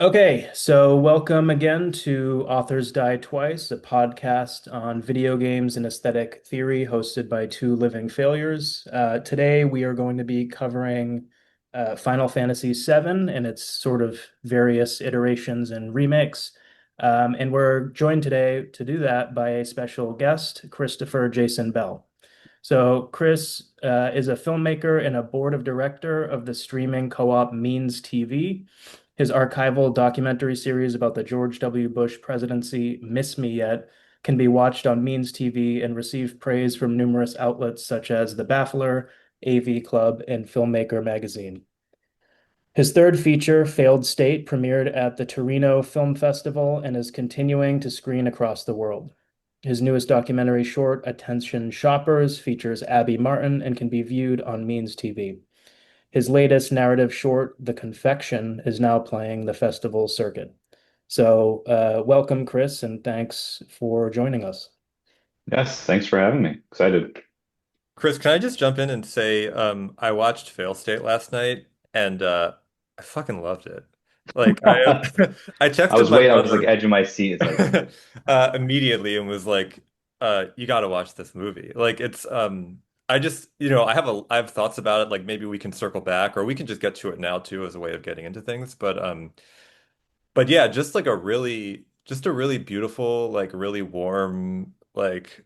Okay, so welcome again to Authors Die Twice, a podcast on video games and aesthetic theory hosted by two living failures. Today we are going to be covering Final Fantasy VII and its sort of various iterations and remakes. And we're joined today to do that by a special guest, Christopher Jason Bell. So Chris is a filmmaker and a board of director of the streaming co-op Means TV. His archival documentary series about the George W. Bush presidency, Miss Me Yet, can be watched on Means TV and receive praise from numerous outlets such as The Baffler, AV Club, and Filmmaker magazine. His third feature, Failed State, premiered at the Torino Film Festival and is continuing to screen across the world. His newest documentary short, Attention Shoppers, features Abby Martin and can be viewed on Means TV. His latest narrative short, The Confection, is now playing the festival circuit. So, welcome, Chris, and thanks for joining us. Yes, thanks for having me. Excited. Chris, can I just jump in and say, I watched Fail State last night and I fucking loved it. Like I texted my I was like brother edge of my seat. It's like, immediately and was like, you got to watch this movie. Like it's I just, I have thoughts about it, like maybe we can circle back or we can just get to it now too as a way of getting into things. But yeah, just a really beautiful, like really warm, like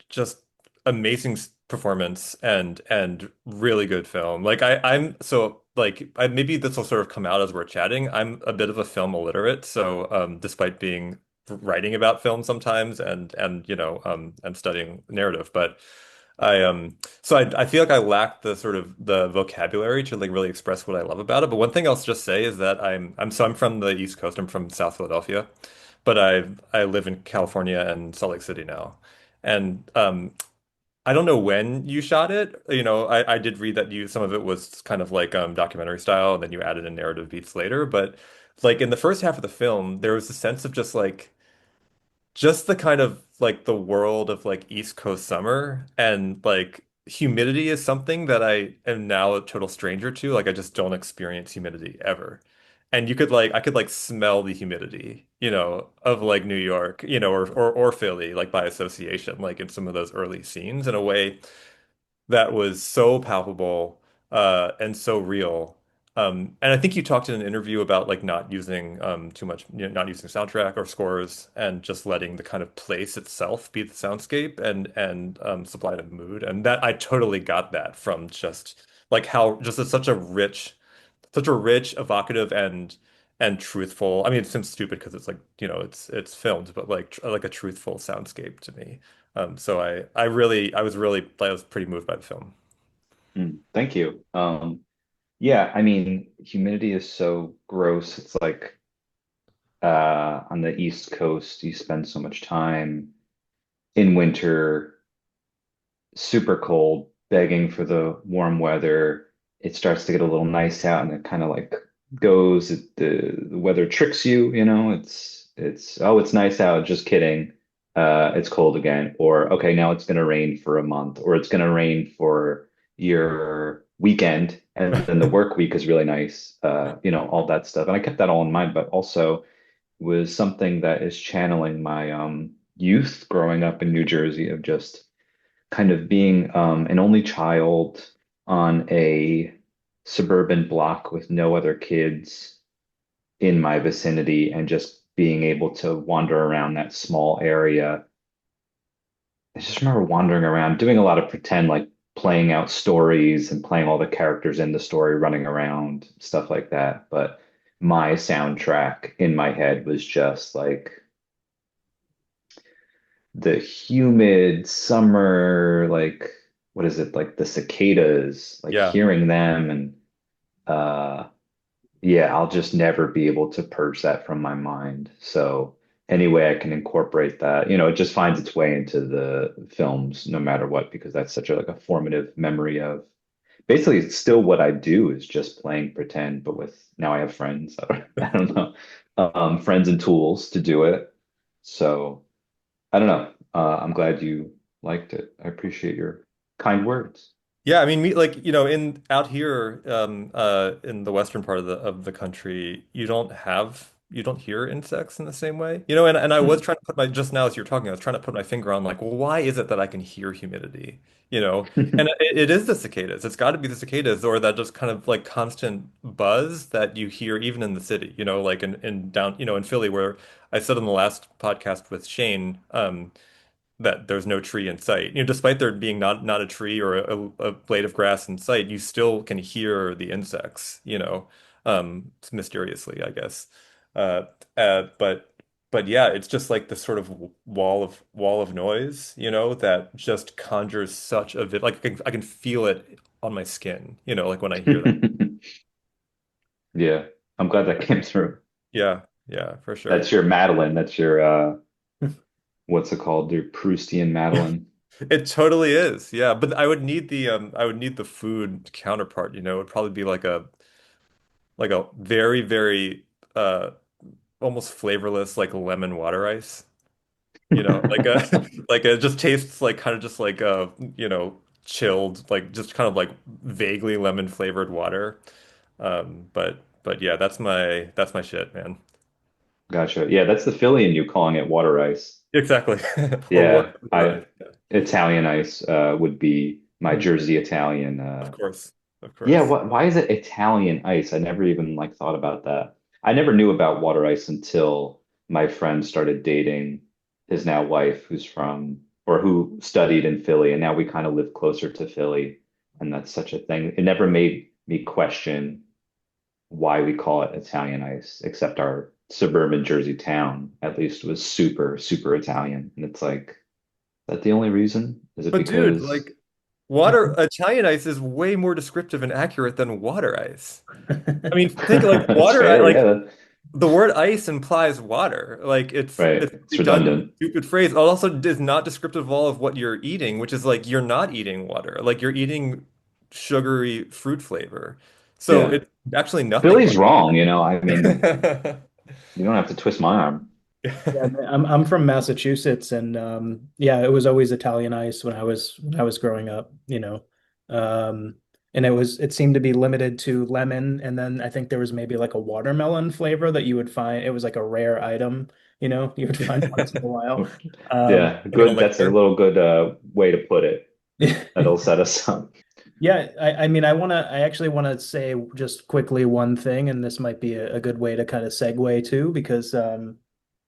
just amazing performance and really good film. Like I'm so like maybe this will sort of come out as we're chatting. I'm a bit of a film illiterate, so despite being writing about film sometimes and I'm studying narrative, but I feel like I lack the sort of the vocabulary to like really express what I love about it. But one thing I'll just say is that I'm from the East Coast. I'm from South Philadelphia, but I live in California and Salt Lake City now. And I don't know when you shot it. I did read that you some of it was kind of like documentary style, and then you added in narrative beats later. But like in the first half of the film, there was a sense of just the kind of like the world of like East Coast summer and like humidity is something that I am now a total stranger to. Like I just don't experience humidity ever. And I could like smell the humidity, of like New York, or Philly, like by association, like in some of those early scenes in a way that was so palpable and so real. And I think you talked in an interview about like not using too much, not using soundtrack or scores and just letting the kind of place itself be the soundscape and supply the mood. And that I totally got that from just like how just it's such a rich, evocative and truthful. I mean, it seems stupid because it's like, it's filmed, but like a truthful soundscape to me. So I was pretty moved by the film. thank you. Yeah, I mean, humidity is so gross. It's like on the East Coast, you spend so much time in winter, super cold, begging for the warm weather. It starts to get a little nice out, and it kind of like goes. The weather tricks you, you know. It's oh, it's nice out. Just kidding. It's cold again. Or okay, now it's gonna rain for a month, or it's gonna rain for your weekend, and then the work week is really nice. All that stuff. And I kept that all in mind, but also was something that is channeling my youth growing up in New Jersey of just kind of being an only child on a suburban block with no other kids in my vicinity and just being able to wander around that small area. I just remember wandering around, doing a lot of pretend, like playing out stories and playing all the characters in the story, running around, stuff like that. But my soundtrack in my head was just like the humid summer, like what is it, like the cicadas, like Yeah. hearing them and uh yeah, I'll just never be able to purge that from my mind. So any way I can incorporate that, it just finds its way into the films no matter what, because that's such a like a formative memory of basically it's still what I do is just playing pretend, but with now I have friends. I don't know, friends and tools to do it. So I don't know. I'm glad you liked it. I appreciate your kind words. Yeah, I mean, me like in out here, in the western part of the country, you don't hear insects in the same way, and I was Hmm. trying to put my just now as you were talking, I was trying to put my finger on like, well, why is it that I can hear humidity, you know? And it is the cicadas. It's got to be the cicadas or that just kind of like constant buzz that you hear even in the city, like in down, in Philly where I said on the last podcast with Shane, that there's no tree in sight. Despite there being not a tree or a blade of grass in sight, you still can hear the insects, mysteriously, I guess. Uh, but yeah, it's just like this sort of wall of noise, that just conjures such a vid like I can feel it on my skin, like when I hear that. Yeah, I'm glad that came through. Yeah, yeah, for sure. That's your Madeline. That's your what's it called? Your Proustian Madeline. It totally is. Yeah, but I would need the food counterpart, it would probably be like a very, very uh almost flavorless like lemon water ice. Like a like it just tastes like kind of just like chilled, like just kind of like vaguely lemon flavored water. But yeah, that's my shit, man. Gotcha. Yeah, that's the Philly in you calling it water ice. Exactly. Or Yeah, water ice. I Yeah. Italian ice would be my Mhm. Jersey Italian. Of course. Of Yeah, course. why is it Italian ice? I never even like thought about that. I never knew about water ice until my friend started dating his now wife who's from or who studied in Philly, and now we kind of live closer to Philly, and that's such a thing. It never made me question why we call it Italian ice, except our suburban Jersey town at least was super, super Italian. And it's like, is that the only reason? Is it But dude, because like water Italian ice is way more descriptive and accurate than water ice. I mean, think like that's fair? Yeah, like the word ice implies water. Like right. it's a It's redundant, redundant. stupid phrase. It also is not descriptive of all of what you're eating, which is like you're not eating water. Like you're eating sugary fruit flavor. So Yeah. it's actually nothing Philly's but wrong, I mean, water. you don't have to twist my arm. Yeah, I'm from Massachusetts, and yeah, it was always Italian ice when I was growing up, um, and it seemed to be limited to lemon, and then I think there was maybe like a watermelon flavor that you would find. It was like a rare item, you would find once in a while. Um, Yeah, Like an good. That's a elixir. little good way to put it. That'll set us up. Yeah, I mean, I actually want to say just quickly one thing, and this might be a good way to kind of segue too, because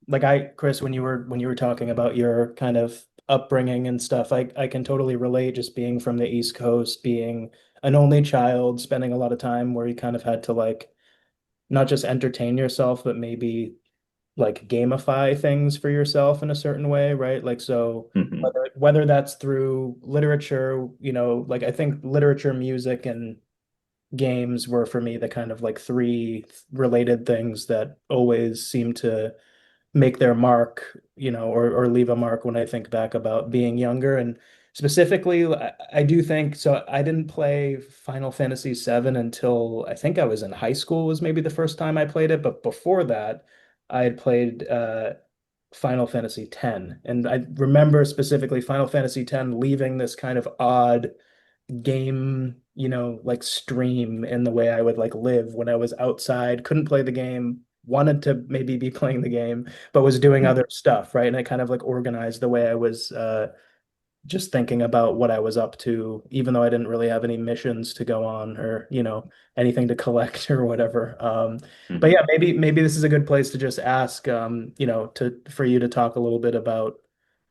like Chris, when you were talking about your kind of upbringing and stuff, I can totally relate just being from the East Coast, being an only child, spending a lot of time where you kind of had to like not just entertain yourself, but maybe like gamify things for yourself in a certain way, right? Like so Hmm. whether that's through literature, like I think literature, music, and games were for me the kind of like three related things that always seem to make their mark, or leave a mark when I think back about being younger. And specifically, I do think so. I didn't play Final Fantasy VII until I think I was in high school, was maybe the first time I played it. But before that, I had played Final Fantasy X. And I remember specifically Final Fantasy X leaving this kind of odd game, like stream in the way I would like live when I was outside, couldn't play the game, wanted to maybe be playing the game, but was doing other stuff, right? And it kind of like organized the way I was just thinking about what I was up to, even though I didn't really have any missions to go on or, anything to collect or whatever. But Hmm. yeah, maybe this is a good place to just ask, to for you to talk a little bit about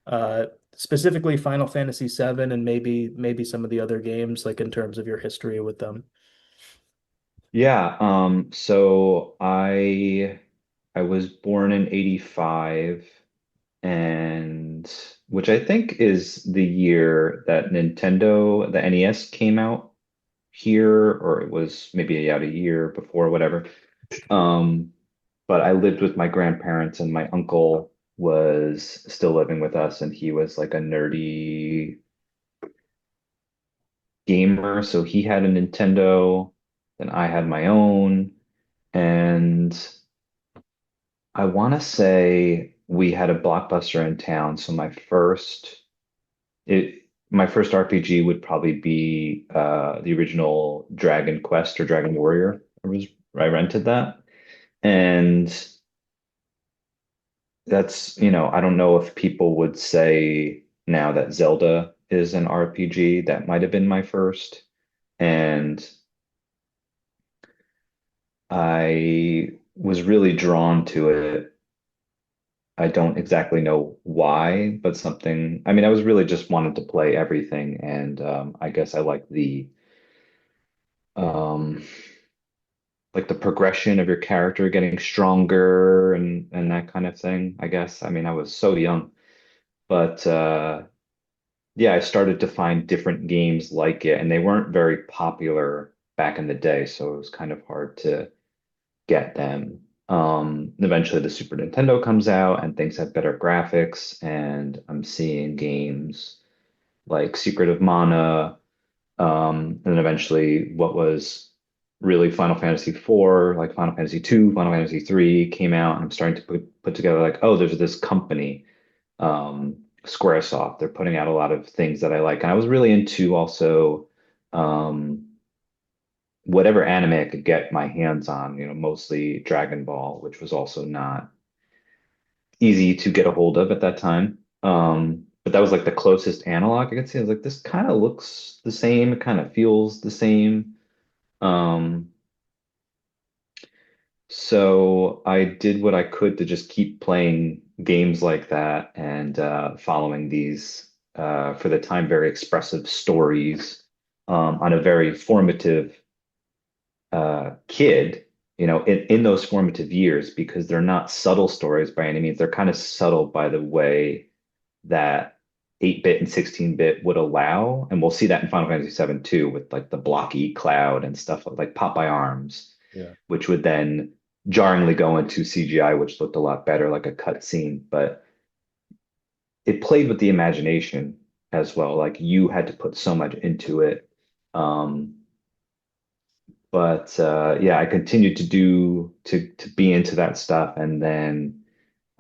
uh specifically Final Fantasy VII and maybe some of the other games, like in terms of your history with them. Yeah, so I was born in 85 and which I think is the year that the NES came out here, or it was maybe a year before, whatever. Um, but I lived with my grandparents and my uncle was still living with us and he was like a nerdy gamer, so he had a Nintendo, then I had my own, and I want to say we had a Blockbuster in town. So it my first RPG would probably be the original Dragon Quest or Dragon Warrior. I rented that. And that's, I don't know if people would say now that Zelda is an RPG. That might have been my first. And I was really drawn to it. I don't exactly know why, but something, I mean, I was really just wanted to play everything. And I guess I um, like the progression of your character getting stronger and that kind of thing, I guess. I mean, I was so young, but yeah, I started to find different games like it, and they weren't very popular back in the day, so it was kind of hard to get them. Eventually the Super Nintendo comes out and things have better graphics, and I'm seeing games like Secret of Mana, and then eventually what was really Final Fantasy IV, like Final Fantasy II, Final Fantasy III came out, and I'm starting to put together like, oh, there's this company, Squaresoft. They're putting out a lot of things that I like. And I was really into also um, whatever anime I could get my hands on, mostly Dragon Ball, which was also not easy to get a hold of at that time. But that was like the closest analog I could see. I was like, this kind of looks the same, it kind of feels the same. Um, so I did what I could to just keep playing games like that and following these, for the time, very expressive stories on a very formative kid, in those formative years, because they're not subtle stories by any means. They're kind of subtle by the way that 8-bit and 16-bit would allow. And we'll see that in Final Fantasy VII too, with like the blocky cloud and stuff like Pop by Arms, Yeah. which would then jarringly go into CGI, which looked a lot better, like a cutscene. But it played with the imagination as well. Like you had to put so much into it. Um, but yeah, I continued to be into that stuff, and then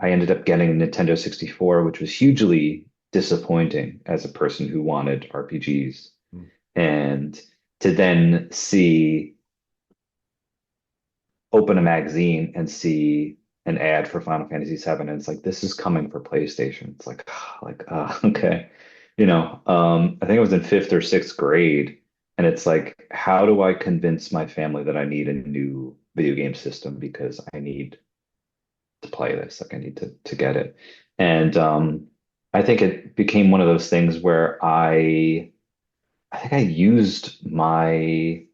I ended up getting a Nintendo 64, which was hugely disappointing as a person who wanted RPGs. Mm. And to then open a magazine and see an ad for Final Fantasy VII, and it's like, this is coming for PlayStation. It's like, okay. I think I was in fifth or sixth grade, and it's like, how do I convince my family that I need a new video game system because I need to play this. Like I need to get it. And I think it became one of those things where I think I used my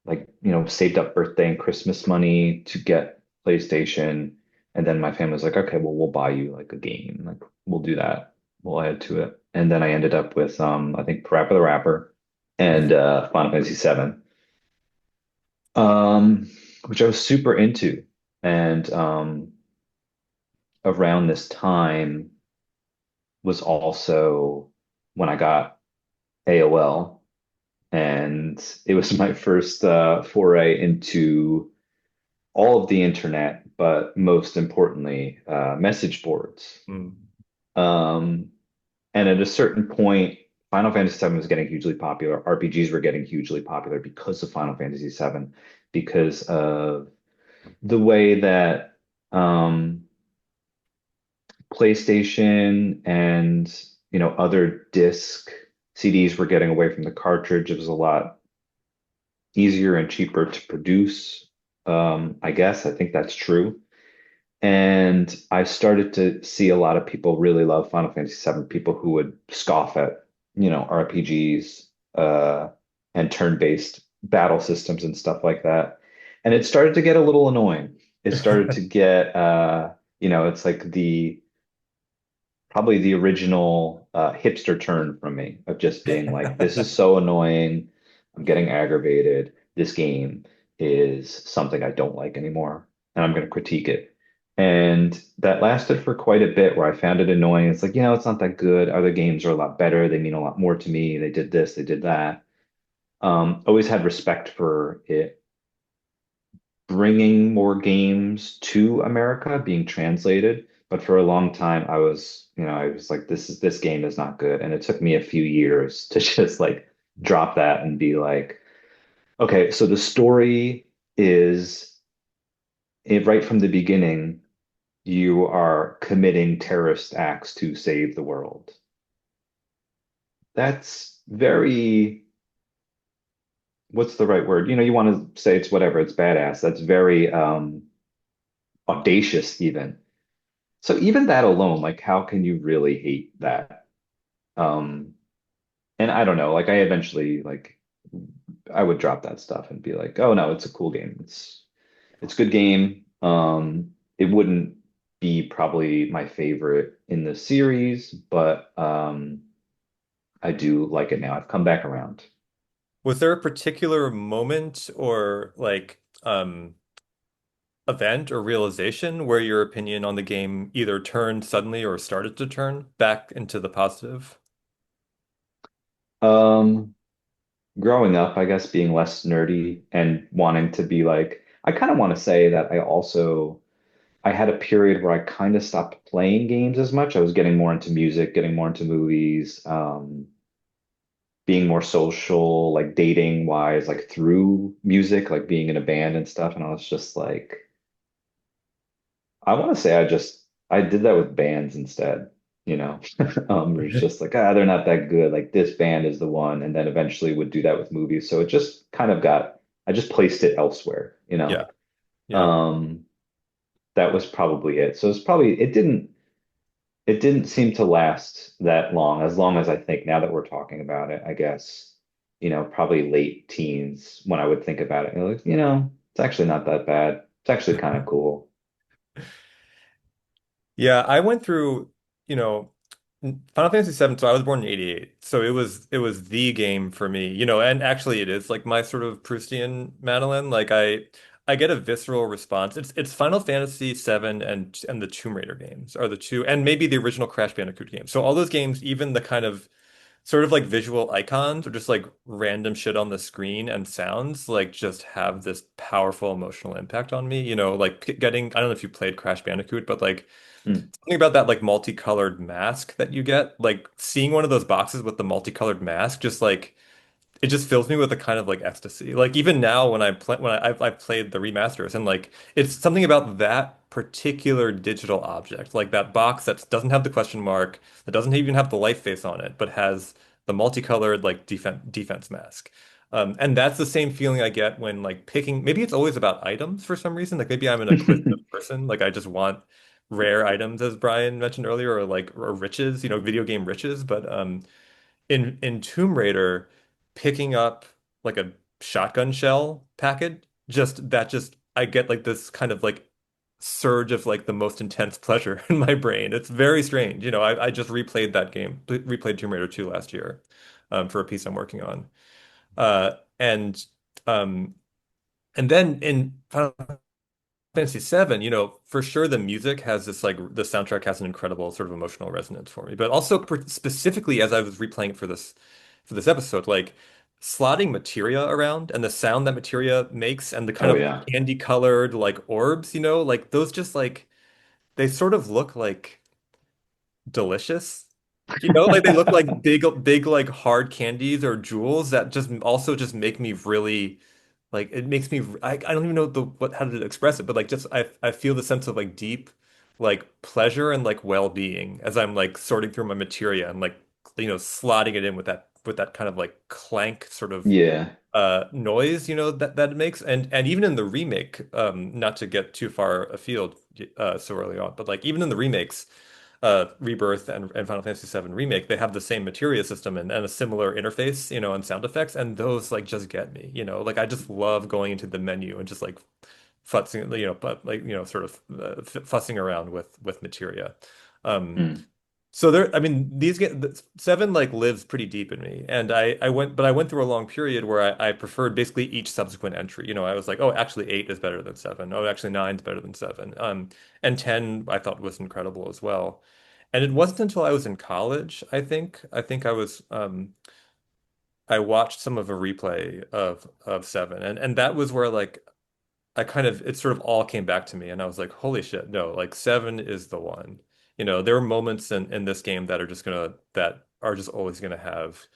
like, saved up birthday and Christmas money to get PlayStation. And then my family was like, okay, well, we'll buy you like a game. Like we'll do that. We'll add to it. And then I ended up with I think Parappa the Rapper and Final Fantasy VII. Which I was super into. And around this time was also when I got AOL, and it was my first foray into all of the internet, but most importantly, message boards. Mm. Um, and at a certain point, Final Fantasy VII was getting hugely popular. RPGs were getting hugely popular because of Final Fantasy VII, because of the way that PlayStation and other disc CDs were getting away from the cartridge. It was a lot easier and cheaper to produce. I guess I think that's true. And I started to see a lot of people really love Final Fantasy VII, people who would scoff at, RPGs and turn-based battle systems and stuff like that. And it started to get a little annoying. It started to get it's like the probably the original hipster turn from me of just being like, this is so annoying. I'm getting aggravated. This game is something I don't like anymore, and I'm going to critique it. And that lasted for quite a bit where I found it annoying. It's like, it's not that good. Other games are a lot better. They mean a lot more to me. They did this, they did that. Always had respect for it bringing more games to America, being translated, But for a long time, I was like, this game is not good. And it took me a few years to just like drop that and be like, okay, so the story is right from the beginning, you are committing terrorist acts to save the world. That's very, what's the right word? You want to say it's whatever, it's badass. That's very audacious even. So even that alone, like how can you really hate that? Um, and I don't know, like I eventually like I would drop that stuff and be like, oh no, it's a cool game. It's a good game. It wouldn't be probably my favorite in the series, but I do like it now. I've come back around. Was there a particular moment or like event or realization where your opinion on the game either turned suddenly or started to turn back into the positive? Um, Growing up, I guess being less nerdy and wanting to be like, I kind of want to say that I had a period where I kind of stopped playing games as much. I was getting more into music, getting more into movies, being more social, like dating wise, like through music, like being in a band and stuff. And I was just like, I want to say I did that with bands instead, you know. It was just like, they're not that good. Like this band is the one, and then eventually would do that with movies. So it just kind of I just placed it elsewhere, you know. Yeah. Yeah. Um, that was probably it. So it's probably it didn't seem to last that long as I think now that we're talking about it, I guess, probably late teens when I would think about it. Like, it's actually not that bad. It's actually kind of cool. Yeah, I went through, you know, Final Fantasy VII, so I was born in '88. So it was the game for me, and actually it is like my sort of Proustian Madeline. Like I get a visceral response. It's Final Fantasy VII and the Tomb Raider games are the two, and maybe the original Crash Bandicoot games. So all those games, even the kind of sort of like visual icons or just like random shit on the screen and sounds like just have this powerful emotional impact on me. Like getting, I don't know if you played Crash Bandicoot, but like Mm. something about that like multicolored mask that you get, like seeing one of those boxes with the multicolored mask, just like it just fills me with a kind of like ecstasy. Like even now when I play I've played the remasters and like it's something about that particular digital object, like that box that doesn't have the question mark, that doesn't even have the life face on it, but has the multicolored like defense mask. And that's the same feeling I get when like picking, maybe it's always about items for some reason. Like maybe I'm an acquisitive person. Like I just want rare items, as Brian mentioned earlier, or like or riches, video game riches. But in Tomb Raider, picking up like a shotgun shell packet, just I get like this kind of like surge of like the most intense pleasure in my brain. It's very strange. I just replayed that game, replayed Tomb Raider 2 last year, for a piece I'm working on. Uh, and um, and then in Final Fantasy VII, for sure the music has this like the soundtrack has an incredible sort of emotional resonance for me. But also specifically as I was replaying it for this episode, like slotting materia around and the sound that materia makes and the kind Oh of yeah. candy colored like orbs, like those just like they sort of look like delicious. Like they look like big like hard candies or jewels that just also just make me really like it makes me I don't even know how to express it, but like just I feel the sense of like deep like pleasure and like well-being as I'm like sorting through my materia and like slotting it in with that kind of like clank sort of Yeah. noise that it makes. And even in the remake, not to get too far afield so early on, but like even in the remakes, Rebirth and Final Fantasy VII Remake, they have the same materia system and a similar interface, and sound effects, and those like just get me, like I just love going into the menu and just like futzing, but like sort of fussing around with materia. Um, Mm. so there, I mean, seven like lives pretty deep in me, and I went through a long period where I preferred basically each subsequent entry. I was like, oh, actually eight is better than seven. Oh, actually nine's better than seven. And 10 I thought was incredible as well. And it wasn't until I was in college, I think I watched some of a replay of seven, and that was where like I kind of it sort of all came back to me, and I was like, holy shit, no, like seven is the one. There are moments in this game that are just always gonna have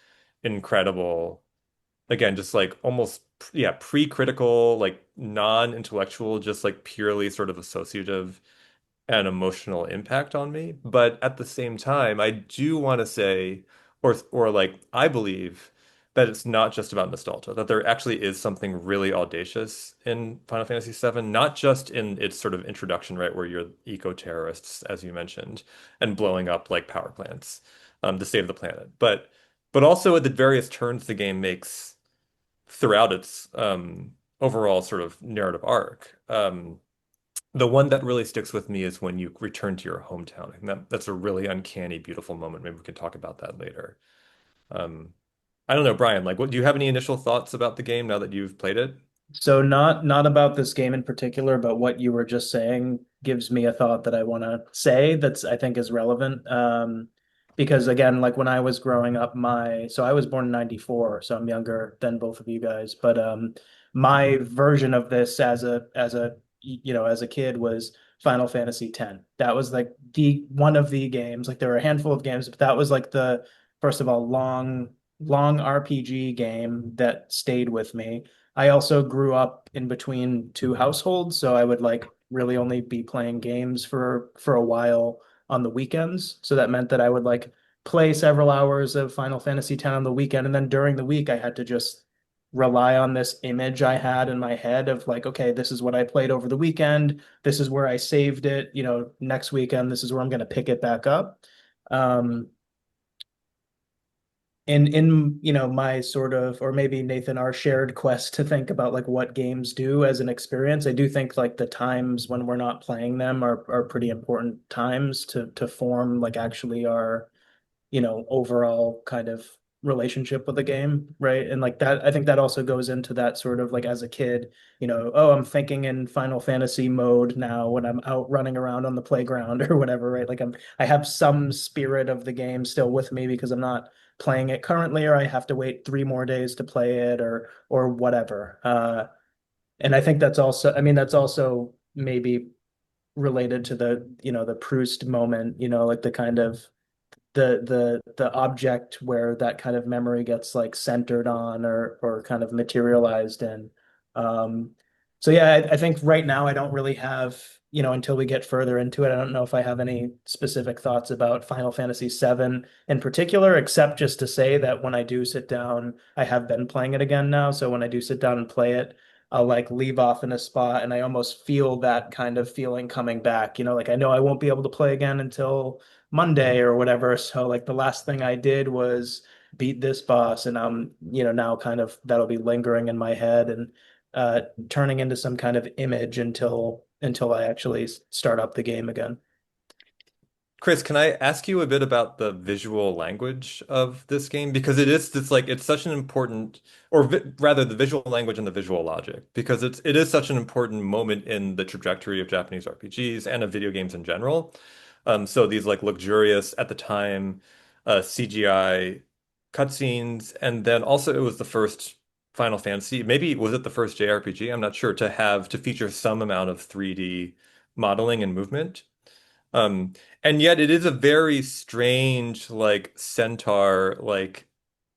incredible, again, just like almost yeah, pre-critical, like non-intellectual, just like purely sort of associative an emotional impact on me. But at the same time, I do want to say, or like I believe that it's not just about nostalgia, that there actually is something really audacious in Final Fantasy VII, not just in its sort of introduction, right, where you're eco-terrorists, as you mentioned, and blowing up like power plants, to save the planet, but also at the various turns the game makes throughout its overall sort of narrative arc. The one that really sticks with me is when you return to your hometown. And that's a really uncanny, beautiful moment. Maybe we can talk about that later. Um, I don't know, Brian, like, what do you have any initial thoughts about the game now that you've played it? So not about this game in particular, but what you were just saying gives me a thought that I want to say that's I think is relevant. Because again, like when I was growing up, so I was born in 94, so I'm younger than both of you guys, but my version of this as a kid was Final Fantasy X. That was like the one of the games. Like there were a handful of games, but that was like the first of all long RPG game that stayed with me. I also grew up in between two households, so I would like really only be playing games for a while on the weekends. So that meant that I would like play several hours of Final Fantasy X on the weekend, and then during the week I had to just rely on this image I had in my head of like, okay, this is what I played over the weekend. This is where I saved it. Next weekend, this is where I'm going to pick it back up. Um, in my sort of, or maybe Nathan, our shared quest to think about like what games do as an experience, I do think like the times when we're not playing them are pretty important times to form like actually our overall kind of relationship with the game, right? And like that, I think that also goes into that sort of like as a kid, oh, I'm thinking in Final Fantasy mode now when I'm out running around on the playground or whatever, right? Like I have some spirit of the game still with me because I'm not playing it currently, or I have to wait 3 more days to play it or whatever. And I think I mean, that's also maybe related to the Proust moment, like the kind of the object where that kind of memory gets like centered on or kind of materialized in. Um, so yeah, I think right now I don't really have, until we get further into it, I don't know if I have any specific thoughts about Final Fantasy VII in particular, except just to say that when I do sit down, I have been playing it again now. So when I do sit down and play it, I'll like leave off in a spot and I almost feel that kind of feeling coming back. Like I know I won't be able to play again until Monday or whatever. So like the last thing I did was beat this boss, and now kind of that'll be lingering in my head and turning into some kind of image until I actually start up the game again. Chris, can I ask you a bit about the visual language of this game? Because it's like it's such an important, or vi rather the visual language and the visual logic, because it is such an important moment in the trajectory of Japanese RPGs and of video games in general. So these like luxurious at the time CGI cutscenes, and then also it was the first Final Fantasy, maybe was it the first JRPG? I'm not sure, to feature some amount of 3D modeling and movement. Um, and yet it is a very strange, like centaur, like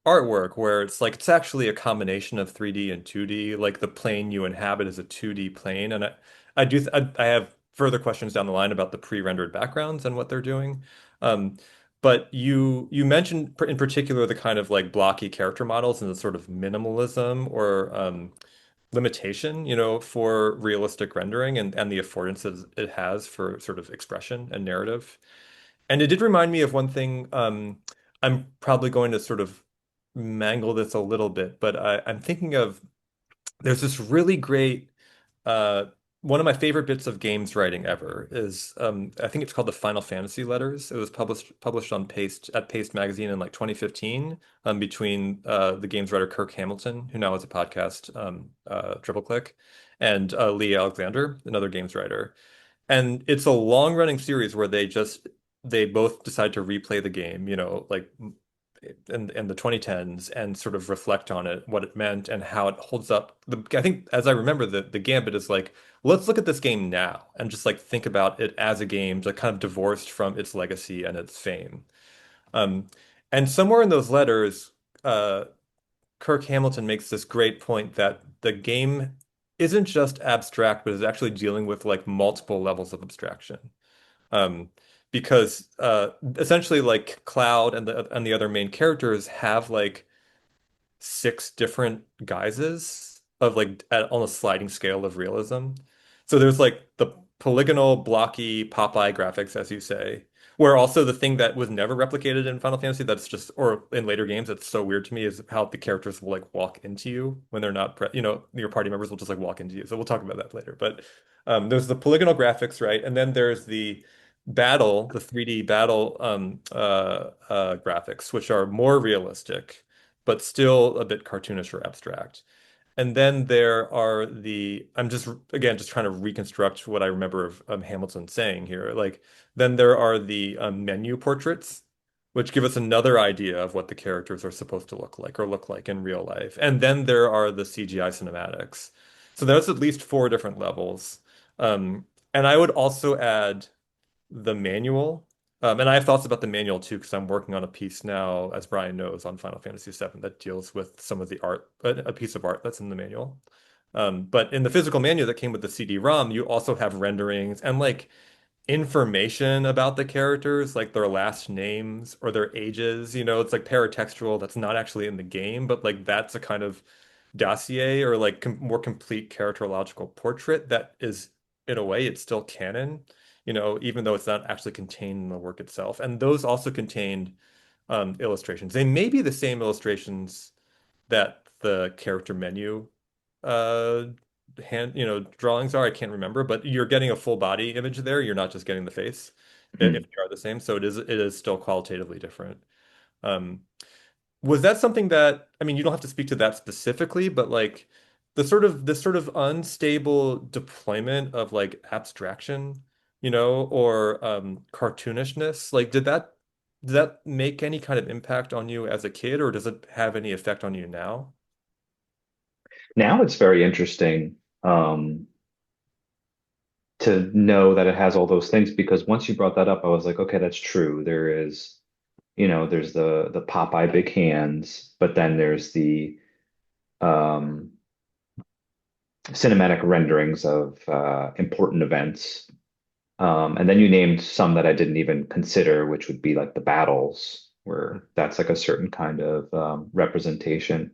artwork where it's like it's actually a combination of 3D and 2D. Like the plane you inhabit is a 2D plane, and I have further questions down the line about the pre-rendered backgrounds and what they're doing. Um, but you mentioned in particular the kind of like blocky character models and the sort of minimalism or limitation, for realistic rendering and the affordances it has for sort of expression and narrative. And it did remind me of one thing. I'm probably going to sort of mangle this a little bit, but I'm thinking of there's this really great uh, one of my favorite bits of games writing ever is I think it's called the Final Fantasy Letters. It was published on Paste magazine in like 2015 between the games writer Kirk Hamilton, who now has a podcast, Triple Click, and Lee Alexander, another games writer. And it's a long running series where they both decide to replay the game, like in the 2010s and sort of reflect on it, what it meant and how it holds up. I think as I remember the Gambit is like, let's look at this game now and just like think about it as a game, like kind of divorced from its legacy and its fame. Um, and somewhere in those letters, Kirk Hamilton makes this great point that the game isn't just abstract, but is actually dealing with like multiple levels of abstraction. Um, because essentially like Cloud and the other main characters have like six different guises of like on a sliding scale of realism. So there's like the polygonal, blocky Popeye graphics, as you say, where also the thing that was never replicated in Final Fantasy that's just or in later games that's so weird to me is how the characters will like walk into you when they're not your party members will just like walk into you. So we'll talk about that later. But there's the polygonal graphics, right? And then there's the 3D battle graphics, which are more realistic but still a bit cartoonish or abstract. And then there are I'm just again just trying to reconstruct what I remember of Hamilton saying here. Like then there are the menu portraits, which give us another idea of what the characters are supposed to look like in real life. And then there are the CGI cinematics. So there's at least four different levels. And I would also add the manual. And I have thoughts about the manual too, because I'm working on a piece now, as Brian knows, on Final Fantasy VII that deals with some of the art, a piece of art that's in the manual. But in the physical manual that came with the CD-ROM, you also have renderings and like information about the characters, like their last names or their ages. It's like paratextual that's not actually in the game, but like that's a kind of dossier or like more complete characterological portrait that is, in a way, it's still canon, even though it's not actually contained in the work itself. And those also contained illustrations. They may be the same illustrations that the character menu uh drawings are. I can't remember, but you're getting a full body image there. You're not just getting the face if Mhm. they are the same. So it is still qualitatively different. Um, was that something that, I mean, you don't have to speak to that specifically, but like this sort of unstable deployment of like abstraction, or cartoonishness, like did that make any kind of impact on you as a kid, or does it have any effect on you now? Now it's very interesting to know that it has all those things because once you brought that up, I was like, okay, that's true. There's the Popeye big hands, but then there's the um, cinematic renderings of important events. And then you named some that I didn't even consider, which would be like the battles, where that's like a certain kind of representation.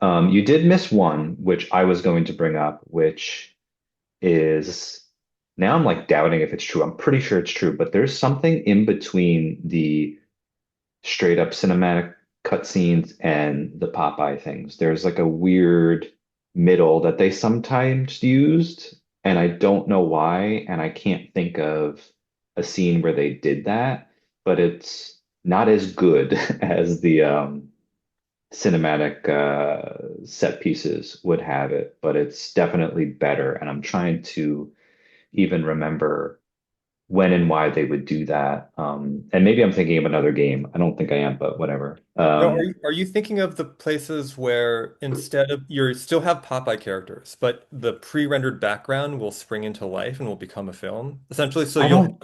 You did miss one, which I was going to bring up, which is now I'm like doubting if it's true. I'm pretty sure it's true, but there's something in between the straight up cinematic cutscenes and the Popeye things. There's like a weird middle that they sometimes used, and I don't know why, and I can't think of a scene where they did that, but it's not as good as the cinematic set pieces would have it, but it's definitely better. And I'm trying to even remember when and why they would do that. And maybe I'm thinking of another game. I don't think I am, but whatever. No, are you thinking of the places where instead of you still have Popeye characters, but the pre-rendered background will spring into life and will become a film? Essentially, so I you'll have don't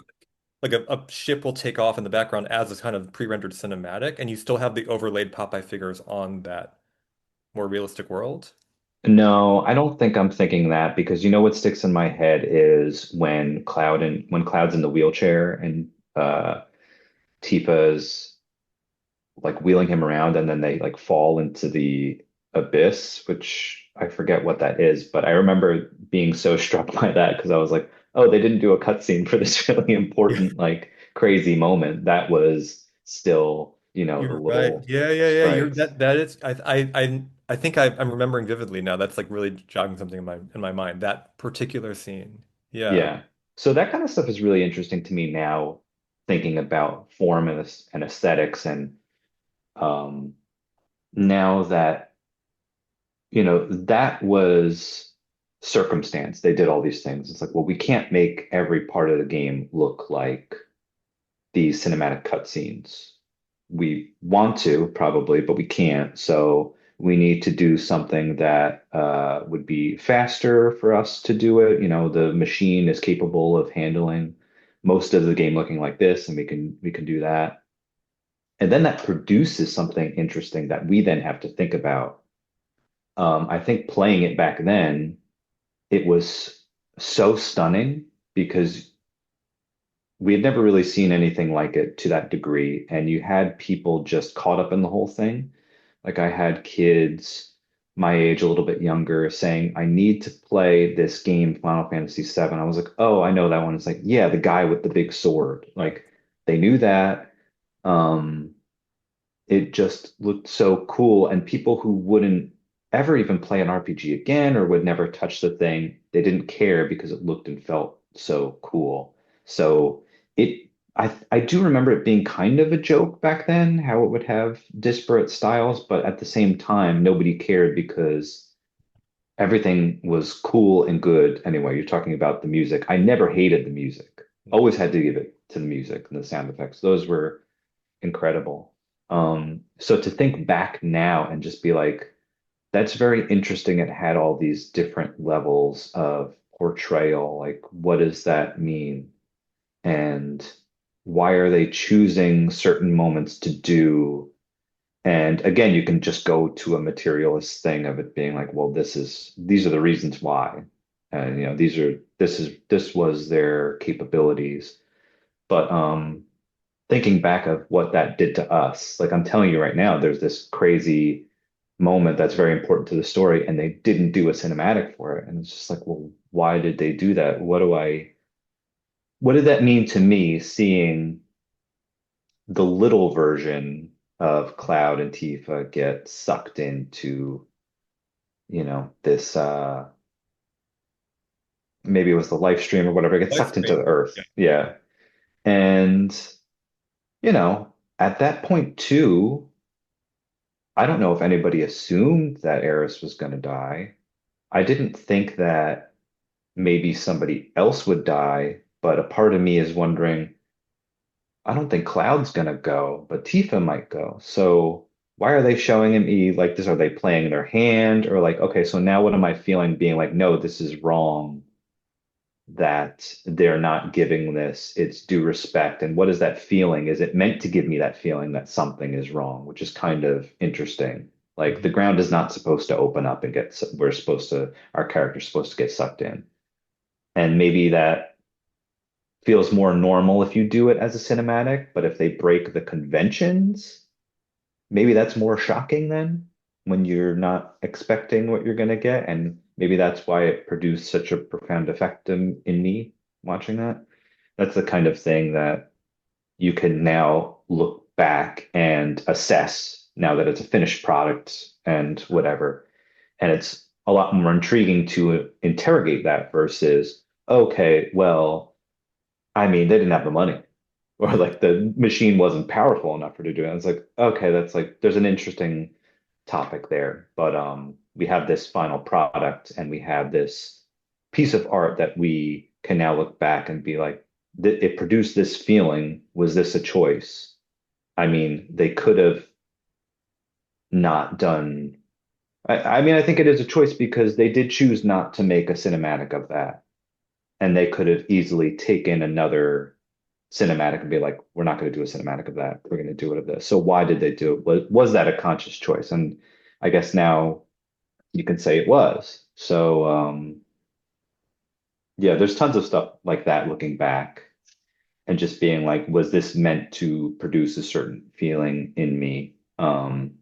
like a ship will take off in the background as a kind of pre-rendered cinematic, and you still have the overlaid Popeye figures on that more realistic world. know. I don't think I'm thinking that because what sticks in my head is when Cloud's in the wheelchair and Tifa's like wheeling him around and then they like fall into the abyss, which I forget what that is, but I remember being so struck by that because I was like, oh, they didn't do a cutscene for this really Yeah, important, like crazy moment. That was still, the you're right. little Yeah, yeah, yeah. You're sprites. that is I think I'm remembering vividly now. That's like really jogging something in my mind. That particular scene. Yeah. Yeah. So that kind of stuff is really interesting to me now, thinking about form and aesthetics and um now that that was circumstance. They did all these things. It's like, well, we can't make every part of the game look like these cinematic cutscenes. we want to probably, but we can't. So we need to do something that would be faster for us to do it. You know, the machine is capable of handling most of the game looking like this, and we can do that. And then that produces something interesting that we then have to think about. I think playing it back then, it was so stunning because we had never really seen anything like it to that degree. And you had people just caught up in the whole thing. Like I had kids my age, a little bit younger, saying, I need to play this game, Final Fantasy VII. I was like, oh, I know that one. It's like, yeah, the guy with the big sword. Like they knew that. Um, it just looked so cool. And people who wouldn't ever even play an RPG again or would never touch the thing, they didn't care because it looked and felt so cool. So I do remember it being kind of a joke back then, how it would have disparate styles, but at the same time, nobody cared because everything was cool and good. Anyway, you're talking about the music. I never hated the music. Always had to give it to the music and the sound effects. Those were incredible. So to think back now and just be like, that's very interesting. It had all these different levels of portrayal. Like, what does that mean? And why are they choosing certain moments to do? And again, you can just go to a materialist thing of it being like, well, these are the reasons why. And you know, this was their capabilities. But thinking back of what that did to us, like I'm telling you right now, there's this crazy moment that's very important to the story, and they didn't do a cinematic for it. And it's just like, well, why did they do that? What did that mean to me seeing the little version of Cloud and Tifa get sucked into, this maybe it was the life stream or whatever, get Life sucked into stream. the earth. Yeah. Yeah. And, at that point too, I don't know if anybody assumed that Eris was going to die. I didn't think that maybe somebody else would die, but a part of me is wondering, I don't think Cloud's going to go, but Tifa might go. So why are they showing me like this? Are they playing their hand or like, okay, so now what am I feeling being like, no, this is wrong that they're not giving this its due respect. And what is that feeling? Is it meant to give me that feeling that something is wrong, which is kind of interesting. Like the Mhm. ground is not supposed to open up and our character's supposed to get sucked in. And maybe that feels more normal if you do it as a cinematic, but if they break the conventions, maybe that's more shocking then when you're not expecting what you're going to get. And maybe that's why it produced such a profound effect in me watching that. That's the kind of thing that you can now look back and assess now that it's a finished product and whatever. And it's a lot more intriguing to interrogate that versus, okay, well, I mean, they didn't have the money or like the machine wasn't powerful enough for to do it. It's like, okay, that's like there's an interesting topic there. But we have this final product and we have this piece of art that we can now look back and be like, it produced this feeling. Was this a choice? I mean, they could have not done. I mean, I think it is a choice because they did choose not to make a cinematic of that. And they could have easily taken another cinematic and be like, we're not going to do a cinematic of that. We're going to do it of this. So why did they do it? Was that a conscious choice? And I guess now you can say it was. So yeah, there's tons of stuff like that looking back and just being like, was this meant to produce a certain feeling in me? And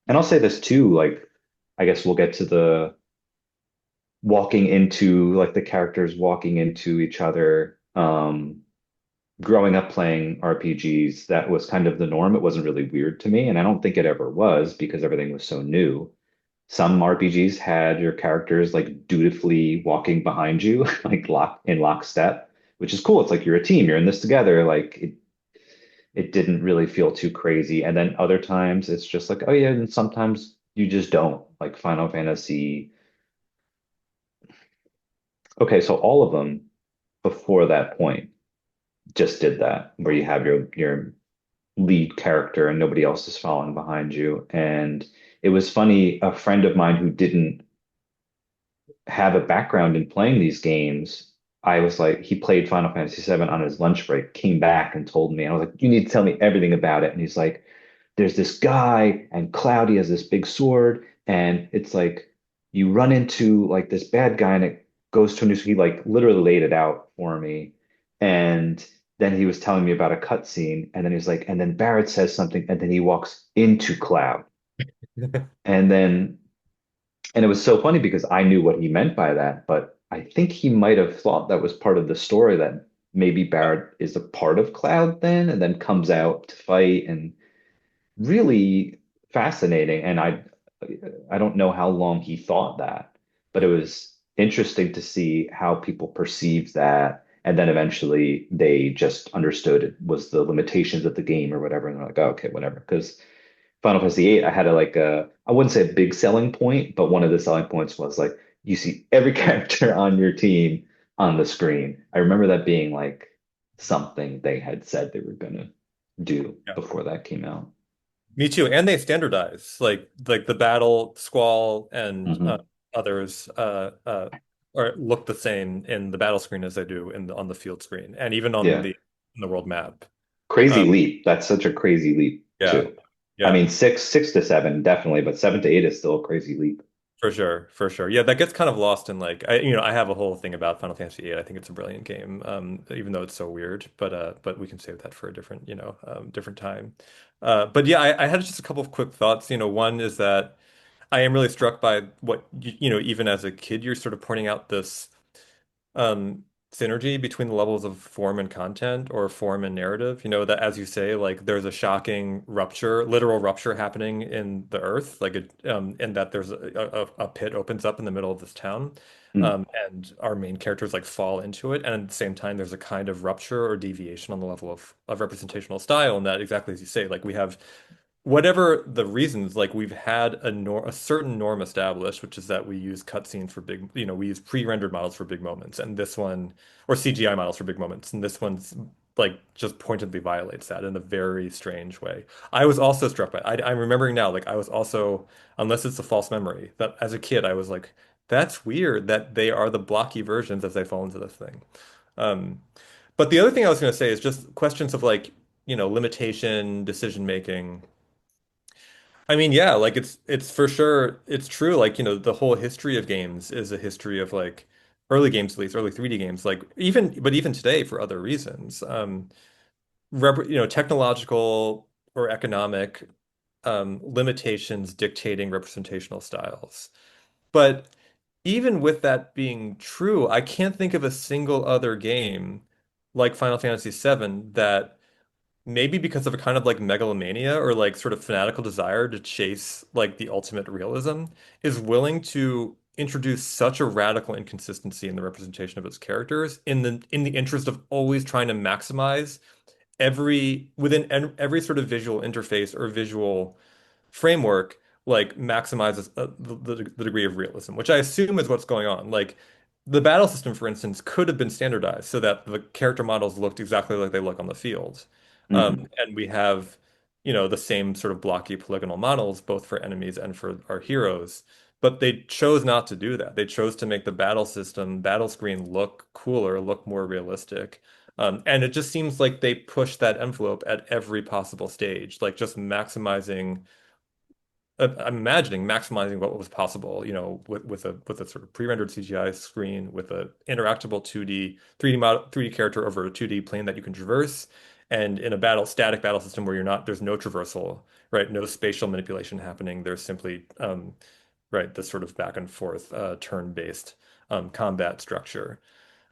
I'll say this too, like I guess we'll get to the walking into like the characters walking into each other. Growing up playing RPGs, that was kind of the norm. It wasn't really weird to me, and I don't think it ever was because everything was so new. Some RPGs had your characters like dutifully walking behind you, like lockstep, which is cool. It's like you're a team, you're in this together. Like it didn't really feel too crazy. And then other times it's just like, oh yeah, and sometimes you just don't. Like Final Fantasy. Okay, so all of them before that point just did that, where you have your lead character and nobody else is following behind you. And it was funny, a friend of mine who didn't have a background in playing these games, I was like, he played Final Fantasy VII on his lunch break, came back and told me, and I was like, you need to tell me everything about it. And he's like, there's this guy, and Cloudy has this big sword, and it's like you run into like this bad guy, and it goes to a new. He like literally laid it out for me, and then he was telling me about a cutscene, and then he's like, and then Barrett says something, and then he walks into Cloud, and then and it was so funny because I knew what he meant by that, but I think he might have thought that was part of the story that maybe Barrett is a part of Cloud then, and then comes out to fight and really fascinating. And I don't know how long he thought that, but it was interesting to see how people perceived that. And then eventually they just understood it was the limitations of the game or whatever. And they're like, oh, okay, whatever. Because Final Fantasy VIII, I had I wouldn't say a big selling point, but one of the selling points was like you see every character on your team on the screen. I remember that being like something they had said they were gonna do Yeah. before that came out. Me too. And they standardize like the battle squall and Hmm. others or look the same in the battle screen as they do on the field screen and even on Yeah. the world map. Crazy Um, leap. That's such a crazy leap yeah. too. I Yeah. mean, six to seven, definitely, but seven to eight is still a crazy leap. For sure, for sure. Yeah, that gets kind of lost in like I have a whole thing about Final Fantasy VIII. I think it's a brilliant game, even though it's so weird. But we can save that for a different, different time. But yeah, I had just a couple of quick thoughts. One is that I am really struck by what even as a kid, you're sort of pointing out this um synergy between the levels of form and content or form and narrative. That as you say, like there's a shocking rupture, literal rupture happening in the earth, like and that there's a pit opens up in the middle of this town. Mm. And our main characters like fall into it, and at the same time, there's a kind of rupture or deviation on the level of representational style, and that exactly as you say, like we have whatever the reasons, like we've had a certain norm established, which is that we use cutscenes for big, we use pre-rendered models for big moments, and this one, or CGI models for big moments, and this one's like just pointedly violates that in a very strange way. I was also struck by, I'm remembering now, like I was also, unless it's a false memory, that as a kid I was like, that's weird that they are the blocky versions as they fall into this thing. Um, but the other thing I was going to say is just questions of like, limitation, decision making. I mean, yeah, like it's for sure it's true. Like, the whole history of games is a history of like early games, at least early 3D games, like even today for other reasons. Technological or economic limitations dictating representational styles. But even with that being true, I can't think of a single other game like Final Fantasy VII that maybe because of a kind of like megalomania or like sort of fanatical desire to chase like the ultimate realism, is willing to introduce such a radical inconsistency in the representation of its characters in the interest of always trying to maximize every sort of visual interface or visual framework like maximizes the degree of realism, which I assume is what's going on. Like the battle system, for instance, could have been standardized so that the character models looked exactly like they look on the field. Hmm. And we have, the same sort of blocky polygonal models, both for enemies and for our heroes. But they chose not to do that. They chose to make the battle system, battle screen look cooler, look more realistic. And it just seems like they push that envelope at every possible stage, like just maximizing I'm imagining maximizing what was possible, with a sort of pre-rendered CGI screen, with a interactable 2D, 3D model, 3D character over a 2D plane that you can traverse, and in a static battle system where there's no traversal, right? No spatial manipulation happening. There's simply, right, this sort of back and forth, turn-based, combat structure.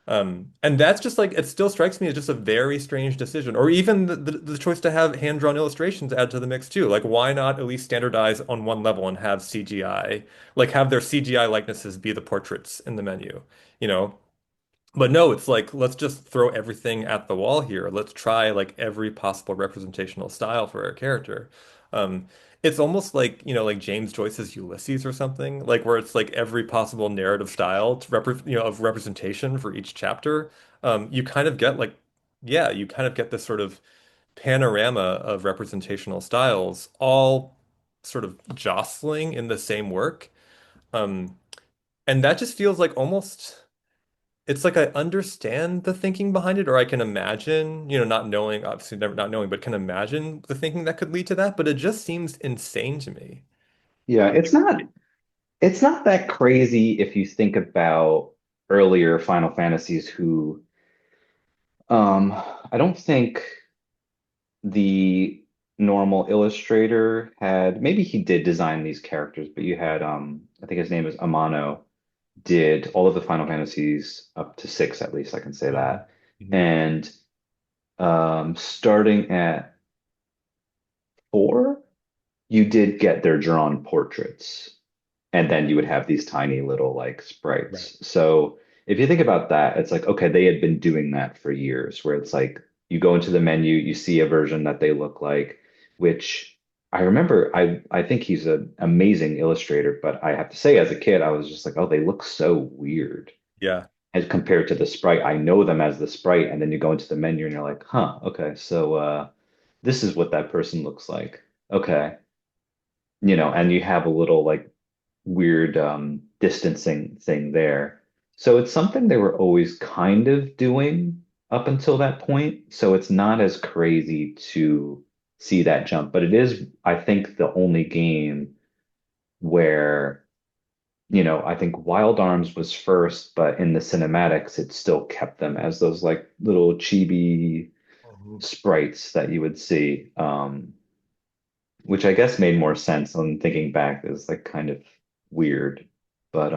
And that's just like it still strikes me as just a very strange decision. Or even the choice to have hand-drawn illustrations add to the mix too. Like why not at least standardize on one level and have CGI, like have their CGI likenesses be the portraits in the menu, you know? But no, it's like let's just throw everything at the wall here. Let's try like every possible representational style for our character. Um, it's almost like, like James Joyce's Ulysses or something, like where it's like every possible narrative style of representation for each chapter. You kind of get like, yeah, you kind of get this sort of panorama of representational styles all sort of jostling in the same work. Um, and that just feels like almost it's like I understand the thinking behind it, or I can imagine, not knowing, obviously never not knowing, but can imagine the thinking that could lead to that. But it just seems insane to me. Yeah, it's not that crazy if you think about earlier Final Fantasies who I don't think the normal illustrator had, maybe he did design these characters, but you had I think his name is Amano, did all of the Final Fantasies up to six, at least I can say Mhm. that. Mhm. And starting at four, you did get their drawn portraits. And then you would have these tiny little like Right. sprites. So if you think about that, it's like, okay, they had been doing that for years, where it's like you go into the menu, you see a version that they look like, which I remember I think he's an amazing illustrator, but I have to say as a kid, I was just like, oh, they look so weird Yeah. as compared to the sprite. I know them as the sprite, and then you go into the menu and you're like, huh, okay, so this is what that person looks like. Okay. And you have a little like weird distancing thing there. So it's something they were always kind of doing up until that point. So it's not as crazy to see that jump, but it is, I think, the only game where, I think Wild Arms was first, but in the cinematics, it still kept them as those like little chibi Mhm. sprites that you would see. Which I guess made more sense on thinking back. Is like kind of weird. But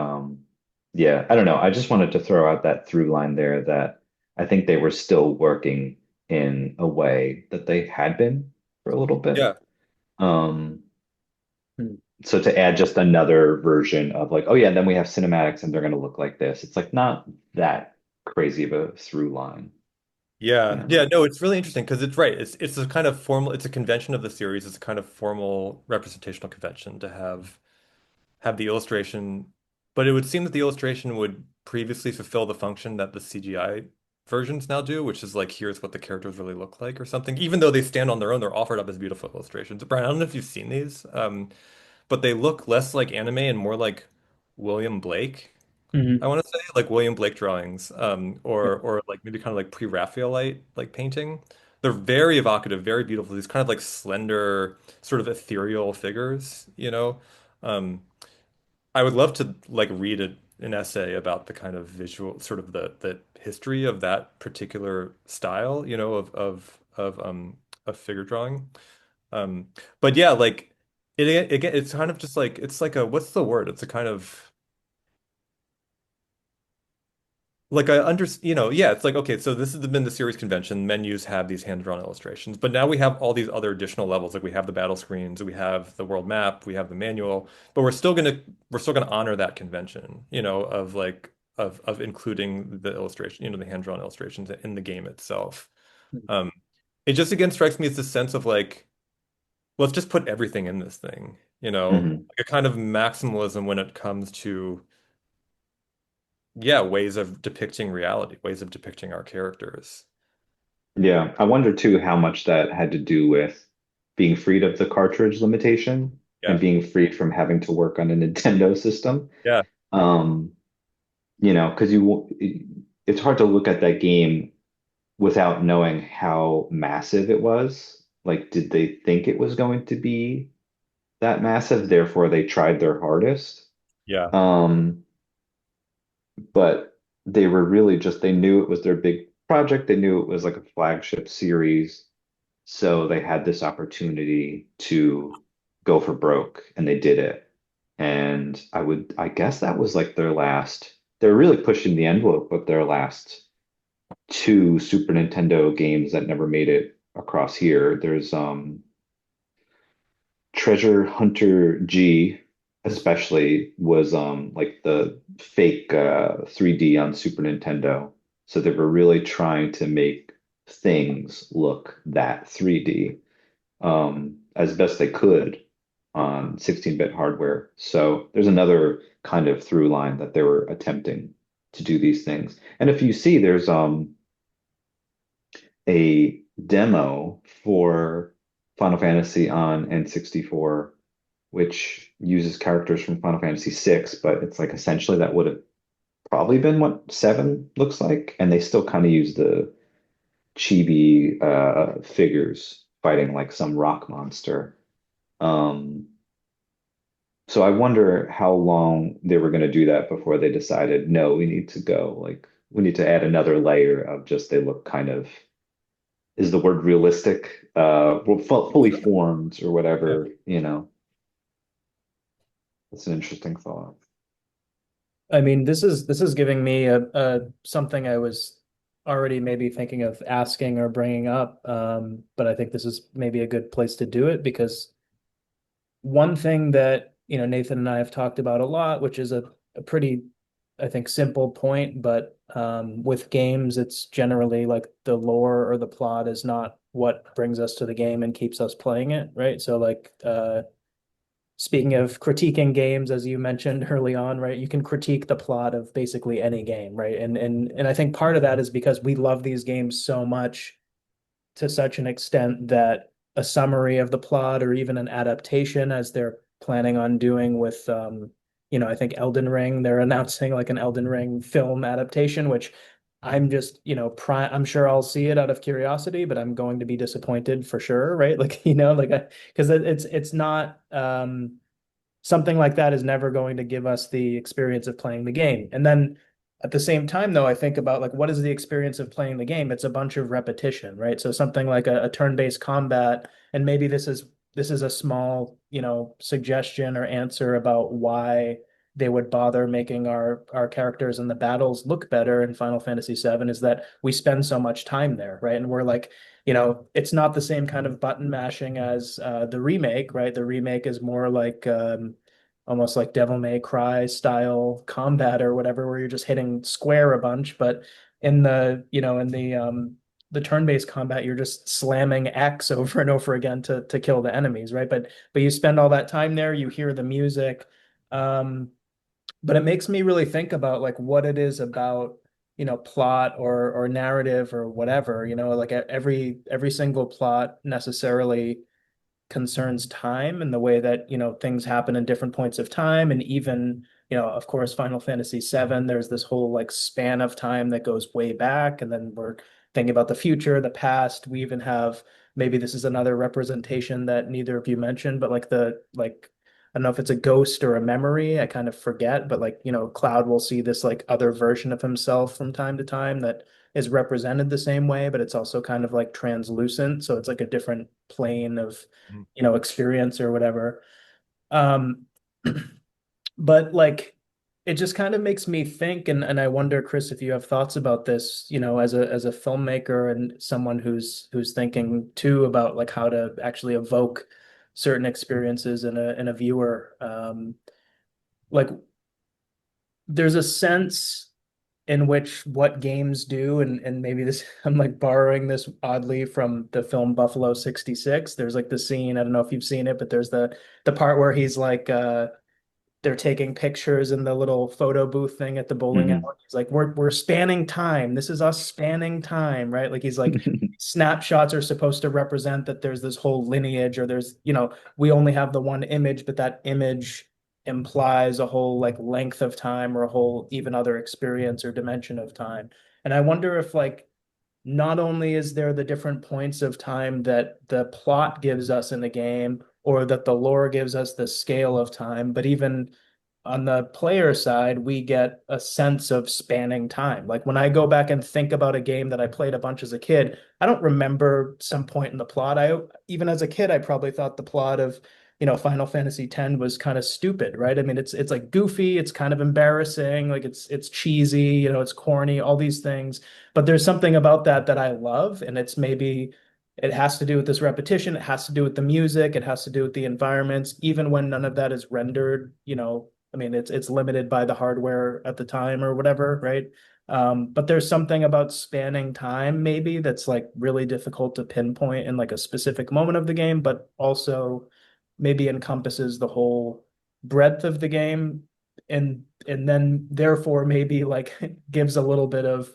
yeah, I don't know. I just wanted to throw out that through line there that I think they were still working in a way that they had been for a little bit. Yeah. Um, Hmm. so to add just another version of like, oh yeah, then we have cinematics and they're gonna look like this. It's like not that crazy of a through line, you Yeah. know. Yeah. No, it's really interesting because it's right. It's a kind of formal, it's a convention of the series. It's a kind of formal representational convention to have the illustration, but it would seem that the illustration would previously fulfill the function that the CGI versions now do, which is like, here's what the characters really look like or something. Even though they stand on their own, they're offered up as beautiful illustrations. Brian, I don't know if you've seen these, but they look less like anime and more like William Blake. I Mhm. want to say like William Blake drawings, or like maybe kind of like pre-Raphaelite like painting. They're very evocative, very beautiful. These kind of like slender, sort of ethereal figures. Um, I would love to like read an essay about the kind of visual, sort of the history of that particular style, of figure drawing. Um, but yeah, like it's kind of just like it's like a what's the word? It's a kind of like I under yeah, it's like okay, so this has been the series convention. Menus have these hand-drawn illustrations, but now we have all these other additional levels. Like we have the battle screens, we have the world map, we have the manual, but we're still gonna honor that convention, of like of including the illustration, the hand-drawn illustrations in the game itself. Um, it just again strikes me as the sense of like, let's just put everything in this thing, Mhm. like a kind of maximalism when it comes to yeah, ways of depicting reality, ways of depicting our characters. Yeah, I wonder too how much that had to do with being freed of the cartridge limitation and Yeah. being freed from having to work on a Nintendo system. Yeah. Um, because it's hard to look at that game without knowing how massive it was. Like, did they think it was going to be that massive? Therefore, they tried their hardest. Yeah. Um, but they were really just, they knew it was their big project. They knew it was like a flagship series. So they had this opportunity to go for broke and they did it. And I guess that was like they're really pushing the envelope with their last two Super Nintendo games that never made it across here. There's Treasure Hunter G, especially was like the fake 3D on Super Nintendo. So they were really trying to make things look that 3D as best they could on 16-bit hardware. So there's another kind of through line that they were attempting to do these things. And if you see, there's a demo for Final Fantasy on N64, which uses characters from Final Fantasy VI, but it's like essentially that would have probably been what 7 looks like, and they still kind of use the chibi figures fighting like some rock monster. Um, so I wonder how long they were going to do that before they decided, no, we need to go. Like, we need to add another layer of just they look kind of, is the word realistic? Well, fully formed or Yeah. whatever, you know. That's an interesting thought. I mean, this is giving me a something I was already maybe thinking of asking or bringing up, but I think this is maybe a good place to do it because one thing that, Nathan and I have talked about a lot, which is a pretty, I think, simple point, but with games, it's generally like the lore or the plot is not what brings us to the game and keeps us playing it, right? So like speaking of critiquing games, as you mentioned early on, right? You can critique the plot of basically any game, right? And I think part of that is because we love these games so much to such an extent that a summary of the plot or even an adaptation, as they're planning on doing with, I think Elden Ring, they're announcing like an Elden Ring film adaptation, which I'm just, I'm sure I'll see it out of curiosity, but I'm going to be disappointed for sure, right? Like, like because it's not, something like that is never going to give us the experience of playing the game. And then at the same time, though, I think about like what is the experience of playing the game? It's a bunch of repetition, right? So something like a turn-based combat, and maybe this is a small, suggestion or answer about why they would bother making our characters and the battles look better in Final Fantasy VII is that we spend so much time there, right? And we're like, it's not the same kind of button mashing as the remake, right? The remake is more like almost like Devil May Cry style combat or whatever, where you're just hitting square a bunch. But in the turn-based combat, you're just slamming X over and over again to kill the enemies, right? But you spend all that time there, you hear the music. Um, but it makes me really think about like what it is about plot or narrative or whatever, like every single plot necessarily concerns time and the way that things happen in different points of time. And even of course Final Fantasy VII, there's this whole like span of time that goes way back, and then we're thinking about the future, the past. We even have, maybe this is another representation that neither of you mentioned, but like the like I don't know if it's a ghost or a memory, I kind of forget, but like Cloud will see this like other version of himself from time to time that is represented the same way, but it's also kind of like translucent, so it's like a different plane of experience or whatever. Um, but like it just kind of makes me think, and I wonder, Chris, if you have thoughts about this, as a filmmaker and someone who's thinking too about like how to actually evoke certain experiences in a viewer. Like there's a sense in which what games do, and maybe this I'm like borrowing this oddly from the film Buffalo 66. There's like the scene, I don't know if you've seen it, but there's the part where he's like they're taking pictures in the little photo booth thing at the bowling alley. Hmm. He's like, we're spanning time. This is us spanning time, right? Like he's like, snapshots are supposed to represent that there's this whole lineage, or there's, we only have the one image, but that image implies a whole like length of time or a whole even other experience or dimension of time. And I wonder if like not only is there the different points of time that the plot gives us in the game or that the lore gives us the scale of time, but even on the player side, we get a sense of spanning time. Like when I go back and think about a game that I played a bunch as a kid, I don't remember some point in the plot. Even as a kid, I probably thought the plot of, Final Fantasy X was kind of stupid, right? I mean, it's like goofy, it's kind of embarrassing, like it's cheesy, it's corny, all these things. But there's something about that I love, and it's maybe it has to do with this repetition, it has to do with the music, it has to do with the environments, even when none of that is rendered, I mean, it's limited by the hardware at the time or whatever, right? But there's something about spanning time maybe that's like really difficult to pinpoint in like a specific moment of the game, but also maybe encompasses the whole breadth of the game, and then therefore maybe like gives a little bit of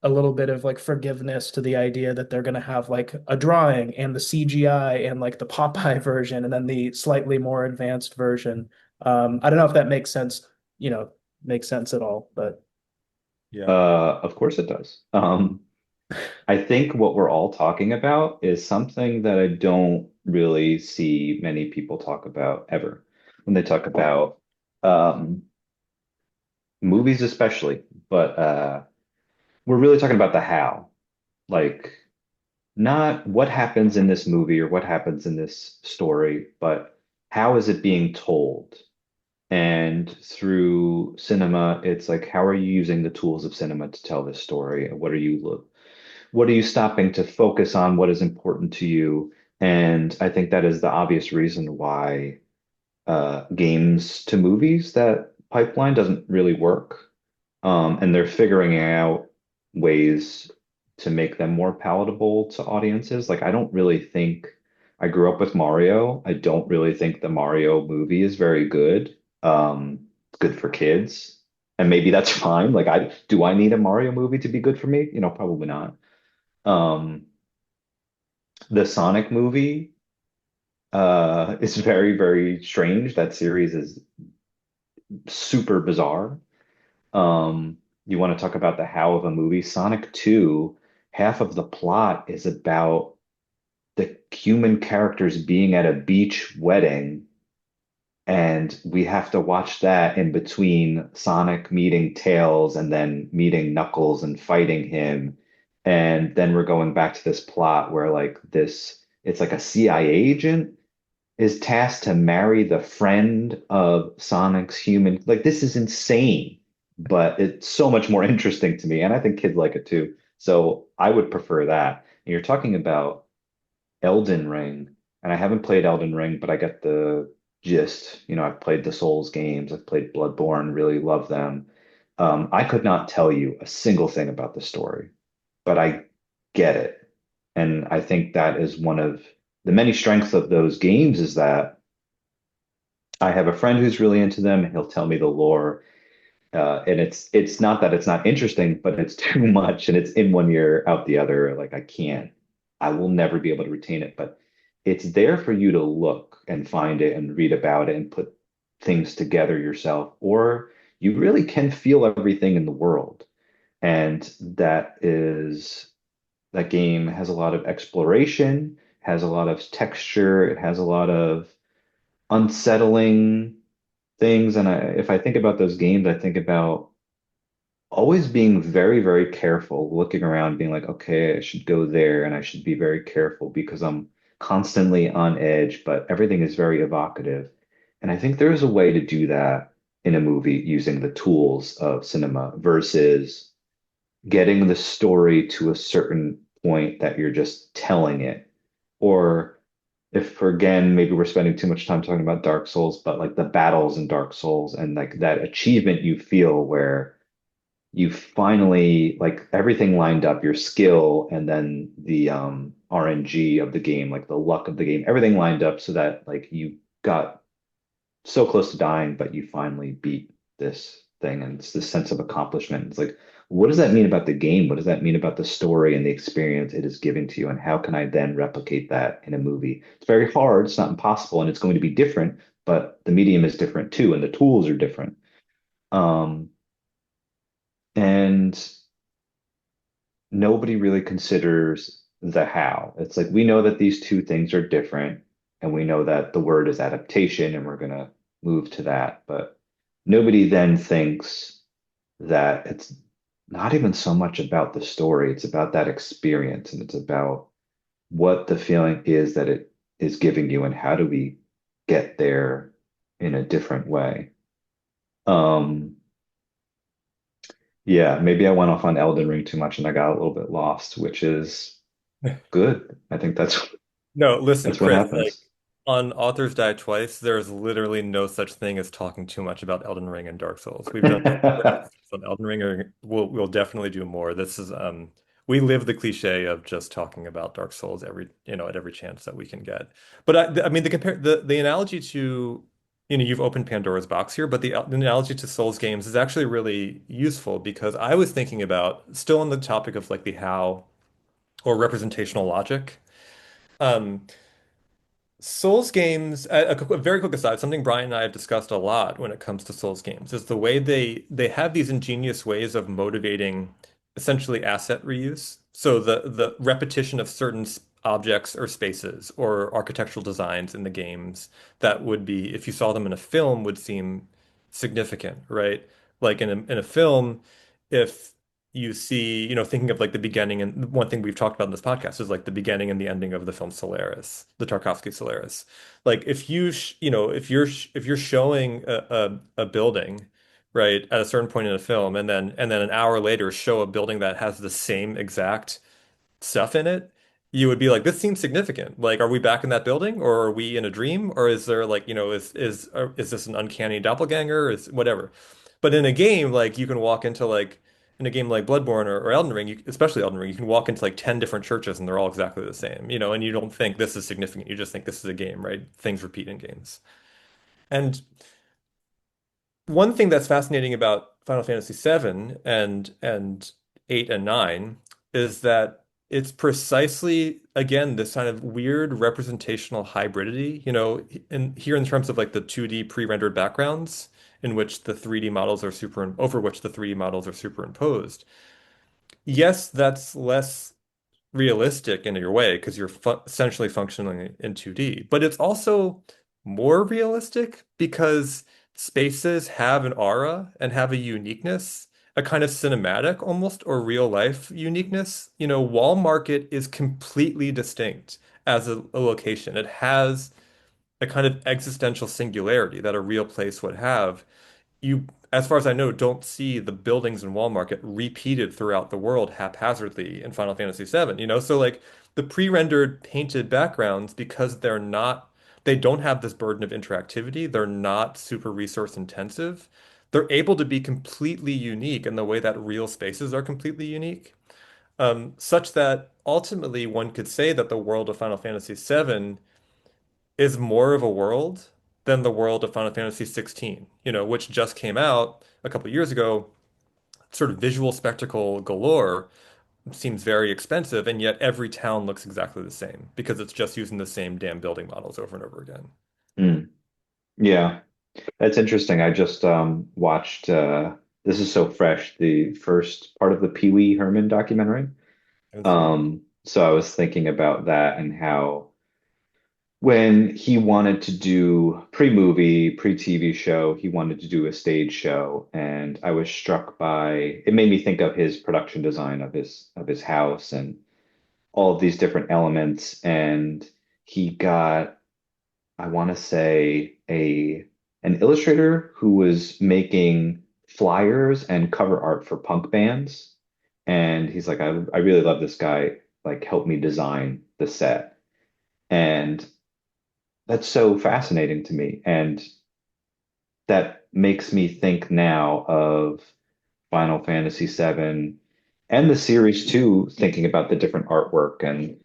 a little bit of like forgiveness to the idea that they're going to have like a drawing and the CGI and like the Popeye version and then the slightly more advanced version. I don't know if that makes sense, makes sense at all, but Yeah. Of course it does. I think what we're all talking about is something that I don't really see many people talk about ever when they talk about um, movies, especially. But we're really talking about the how, like not what happens in this movie or what happens in this story, but how is it being told? And through cinema, it's like, how are you using the tools of cinema to tell this story? What are you stopping to focus on? What is important to you? And I think that is the obvious reason why games to movies, that pipeline doesn't really work. And they're figuring out ways to make them more palatable to audiences. Like, I don't really think I grew up with Mario. I don't really think the Mario movie is very good. It's good for kids. And maybe that's fine. Like, I need a Mario movie to be good for me? Probably not. Um, the Sonic movie is very, very strange. That series is super bizarre. You want to talk about the how of a movie? Sonic 2, half of the plot is about the human characters being at a beach wedding, and we have to watch that in between Sonic meeting Tails and then meeting Knuckles and fighting him. And then we're going back to this plot where it's like a CIA agent is tasked to marry the friend of Sonic's human. Like, this is insane, but it's so much more interesting to me. And I think kids like it too. So I would prefer that. And you're talking about Elden Ring, and I haven't played Elden Ring, but I get the gist. I've played the Souls games, I've played Bloodborne, really love them. I could not tell you a single thing about the story, but I get it. And I think that is one of the many strengths of those games is that I have a friend who's really into them. He'll tell me the lore, and it's not that it's not interesting, but it's too much, and it's in one ear, out the other. Like, I will never be able to retain it. But it's there for you to look and find it and read about it and put things together yourself, or you really can feel everything in the world. And that game has a lot of exploration, has a lot of texture, it has a lot of unsettling things. And if I think about those games, I think about always being very, very careful, looking around, being like, okay, I should go there and I should be very careful because I'm constantly on edge, but everything is very evocative. And I think there's a way to do that in a movie using the tools of cinema versus getting the story to a certain point that you're just telling it. Or if again, maybe we're spending too much time talking about Dark Souls, but like the battles in Dark Souls and like that achievement you feel where you finally like everything lined up, your skill and then the RNG of the game, like the luck of the game, everything lined up so that like you got so close to dying, but you finally beat this thing, and it's this sense of accomplishment. It's like, what does that mean about the game? What does that mean about the story and the experience it is giving to you? And how can I then replicate that in a movie? It's very hard, it's not impossible, and it's going to be different, but the medium is different too, and the tools are different. Um, and nobody really considers the how. It's like we know that these two things are different, and we know that the word is adaptation, and we're going to move to that. But nobody then thinks that it's not even so much about the story, it's about that experience, and it's about what the feeling is that it is giving you, and how do we get there in a different way. Um, yeah, maybe I went off on Elden Ring too much and I got a little bit lost, which is good. I think that's No, listen, that's what Chris, like happens. on Authors Die Twice, there's literally no such thing as talking too much about Elden Ring and Dark Souls. We've done on Elden Ring, or we'll definitely do more. This is we live the cliche of just talking about Dark Souls every, at every chance that we can get. But I mean the analogy to you've opened Pandora's box here, but the analogy to Souls games is actually really useful because I was thinking about still on the topic of like the how or representational logic. Um, Souls games, a very quick aside, something Brian and I have discussed a lot when it comes to Souls games is the way they have these ingenious ways of motivating essentially asset reuse. So the repetition of certain objects or spaces or architectural designs in the games that would be, if you saw them in a film, would seem significant, right? Like in a film, if you see, thinking of like the beginning, and one thing we've talked about in this podcast is like the beginning and the ending of the film Solaris, the Tarkovsky Solaris. Like if you, if you're showing a building, right, at a certain point in a film, and then an hour later show a building that has the same exact stuff in it, you would be like, this seems significant. Like, are we back in that building, or are we in a dream, or is there like, is this an uncanny doppelganger? Is whatever. But in a game, like you can walk into like in a game like Bloodborne or Elden Ring, especially Elden Ring, you can walk into like 10 different churches and they're all exactly the same, and you don't think this is significant. You just think this is a game, right? Things repeat in games. And one thing that's fascinating about Final Fantasy VII and 8 and 9 is that it's precisely, again, this kind of weird representational hybridity, in terms of like the 2D pre-rendered backgrounds in which the 3D models are over which the 3D models are superimposed. Yes, that's less realistic in your way because you're fu essentially functioning in 2D, but it's also more realistic because spaces have an aura and have a uniqueness, a kind of cinematic almost or real life uniqueness. Wall Market is completely distinct as a location. It has a kind of existential singularity that a real place would have. You, as far as I know, don't see the buildings in Wall Market repeated throughout the world haphazardly in Final Fantasy VII, So like the pre-rendered painted backgrounds, because they don't have this burden of interactivity, they're not super resource intensive. They're able to be completely unique in the way that real spaces are completely unique, such that ultimately one could say that the world of Final Fantasy VII is more of a world than the world of Final Fantasy 16, which just came out a couple of years ago. Sort of visual spectacle galore, seems very expensive, and yet every town looks exactly the same because it's just using the same damn building models over and over again. Mm. Yeah, that's interesting. I just watched this is so fresh, the first part of the Pee Wee Herman documentary. I haven't seen it. So I was thinking about that and how when he wanted to do pre-movie, pre-TV show, he wanted to do a stage show, and I was struck by it made me think of his production design of his house and all of these different elements. And he got, I want to say, a an illustrator who was making flyers and cover art for punk bands. And he's like, I really love this guy, like help me design the set. And that's so fascinating to me. And that makes me think now of Final Fantasy VII and the series too, thinking about the different artwork and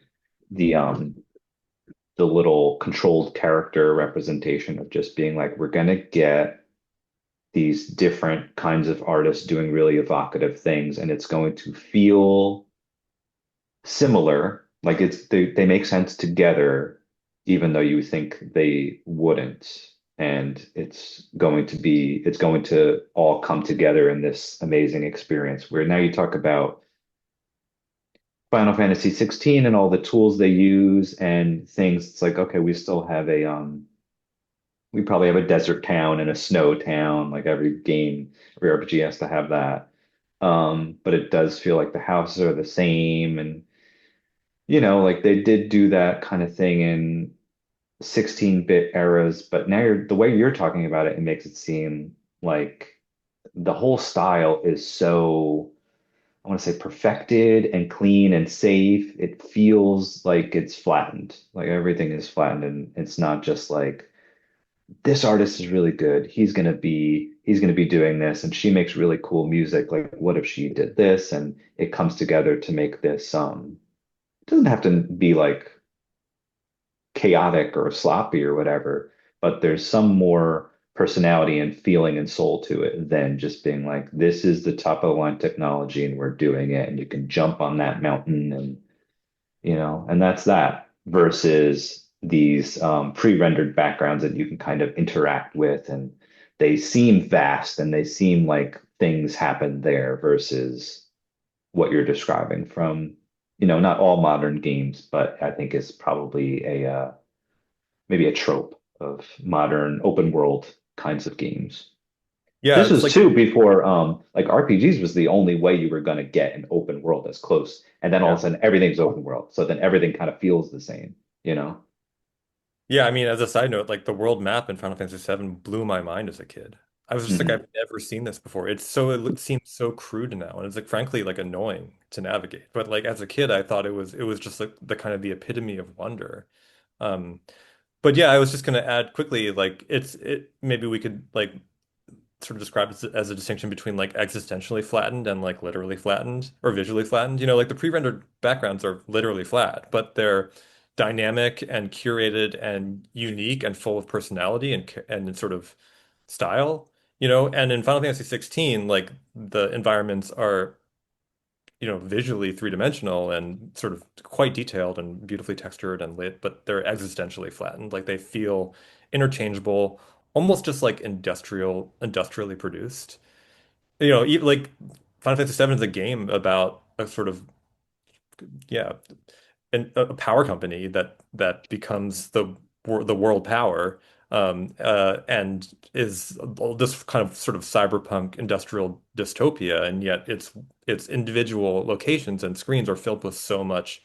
the um the little controlled character representation of just being like, we're gonna get these different kinds of artists doing really evocative things, and it's going to feel similar, like they make sense together, even though you think they wouldn't. And it's going to all come together in this amazing experience where now you talk about Final Fantasy 16 and all the tools they use and things. It's like, okay, we probably have a desert town and a snow town, like every game, every RPG has to have that. But it does feel like the houses are the same, and like they did do that kind of thing in 16-bit eras, but now the way you're talking about it, it makes it seem like the whole style is so, I want to say, perfected and clean and safe. It feels like it's flattened, like everything is flattened, and it's not just like this artist is really good. He's gonna be doing this, and she makes really cool music. Like, what if she did this? And it comes together to make this. It doesn't have to be like chaotic or sloppy or whatever, but there's some more personality and feeling and soul to it than just being like, this is the top of the line technology and we're doing it, and you can jump on that mountain and and that's that versus these pre-rendered backgrounds that you can kind of interact with, and they seem vast and they seem like things happen there versus what you're describing from, not all modern games, but I think is probably a maybe a trope of modern open world kinds of games. Yeah, This it's was like too before like RPGs was the only way you were going to get an open world as close. And then all of yeah. a sudden everything's open world. So then everything kind of feels the same, you know? Yeah, I mean, as a side note, like the world map in Final Fantasy VII blew my mind as a kid. I was just like, Hmm. I've never seen this before. It seems so crude now, and it's like frankly like annoying to navigate. But like as a kid, I thought it was just like the kind of the epitome of wonder. Um, but yeah, I was just gonna add quickly, like it maybe we could like sort of describe it as a distinction between like existentially flattened and like literally flattened or visually flattened. Like the pre-rendered backgrounds are literally flat, but they're dynamic and curated and unique and full of personality and sort of style. And in Final Fantasy 16, like the environments are visually three-dimensional and sort of quite detailed and beautifully textured and lit, but they're existentially flattened. Like they feel interchangeable, almost just like industrially produced. Even like Final Fantasy VII is a game about a sort of yeah, a power company that becomes the world power, and is this kind of sort of cyberpunk industrial dystopia, and yet its individual locations and screens are filled with so much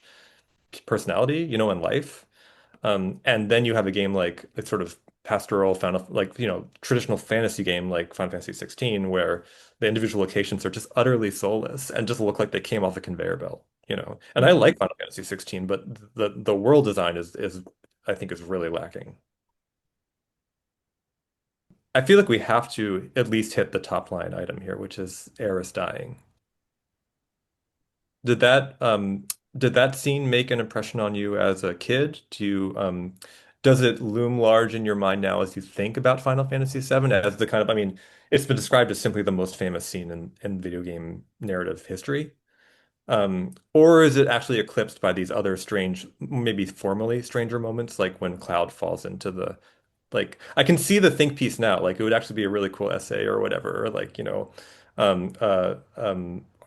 personality, and life. And then you have a game like it's sort of pastoral final, like, traditional fantasy game like Final Fantasy 16, where the individual locations are just utterly soulless and just look like they came off a conveyor belt. And I like Final Fantasy 16, but the world design is I think is really lacking. I feel like we have to at least hit the top line item here, which is Eris dying. Did that did that scene make an impression on you as a kid? Does it loom large in your mind now as you think about Final Fantasy VII as the kind of, I mean, it's been described as simply the most famous scene in video game narrative history. Or is it actually eclipsed by these other strange, maybe formally stranger moments, like when Cloud falls into the like I can see the think piece now. Like it would actually be a really cool essay or whatever, or like,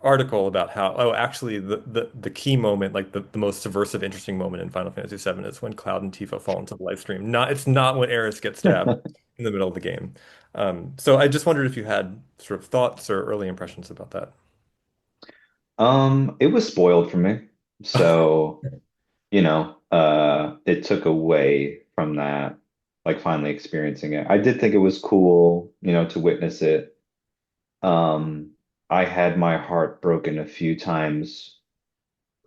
article about how, oh, actually the key moment, like the most subversive, interesting moment in Final Fantasy VII is when Cloud and Tifa fall into the live stream. It's not when Aerith gets stabbed in the middle of the game. So I just wondered if you had sort of thoughts or early impressions about that. It was spoiled for me. So, it took away from that, like finally experiencing it. I did think it was cool, to witness it. Um, I had my heart broken a few times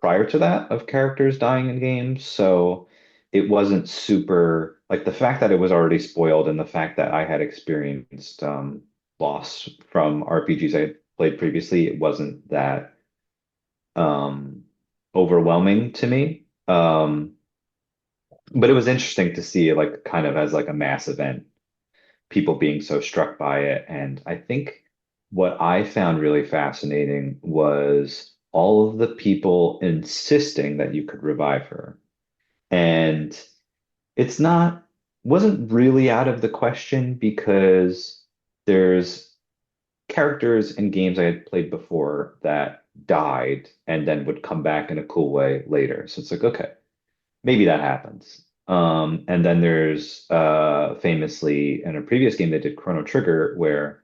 prior to that of characters dying in games. So it wasn't super like the fact that it was already spoiled and the fact that I had experienced loss from RPGs I had played previously, it wasn't that um overwhelming to me. But it was interesting to see like kind of as like a mass event, people being so struck by it. And I think what I found really fascinating was all of the people insisting that you could revive her. And it's not, wasn't really out of the question because there's characters in games I had played before that died and then would come back in a cool way later. So it's like, okay, maybe that happens. And then there's famously in a previous game they did Chrono Trigger where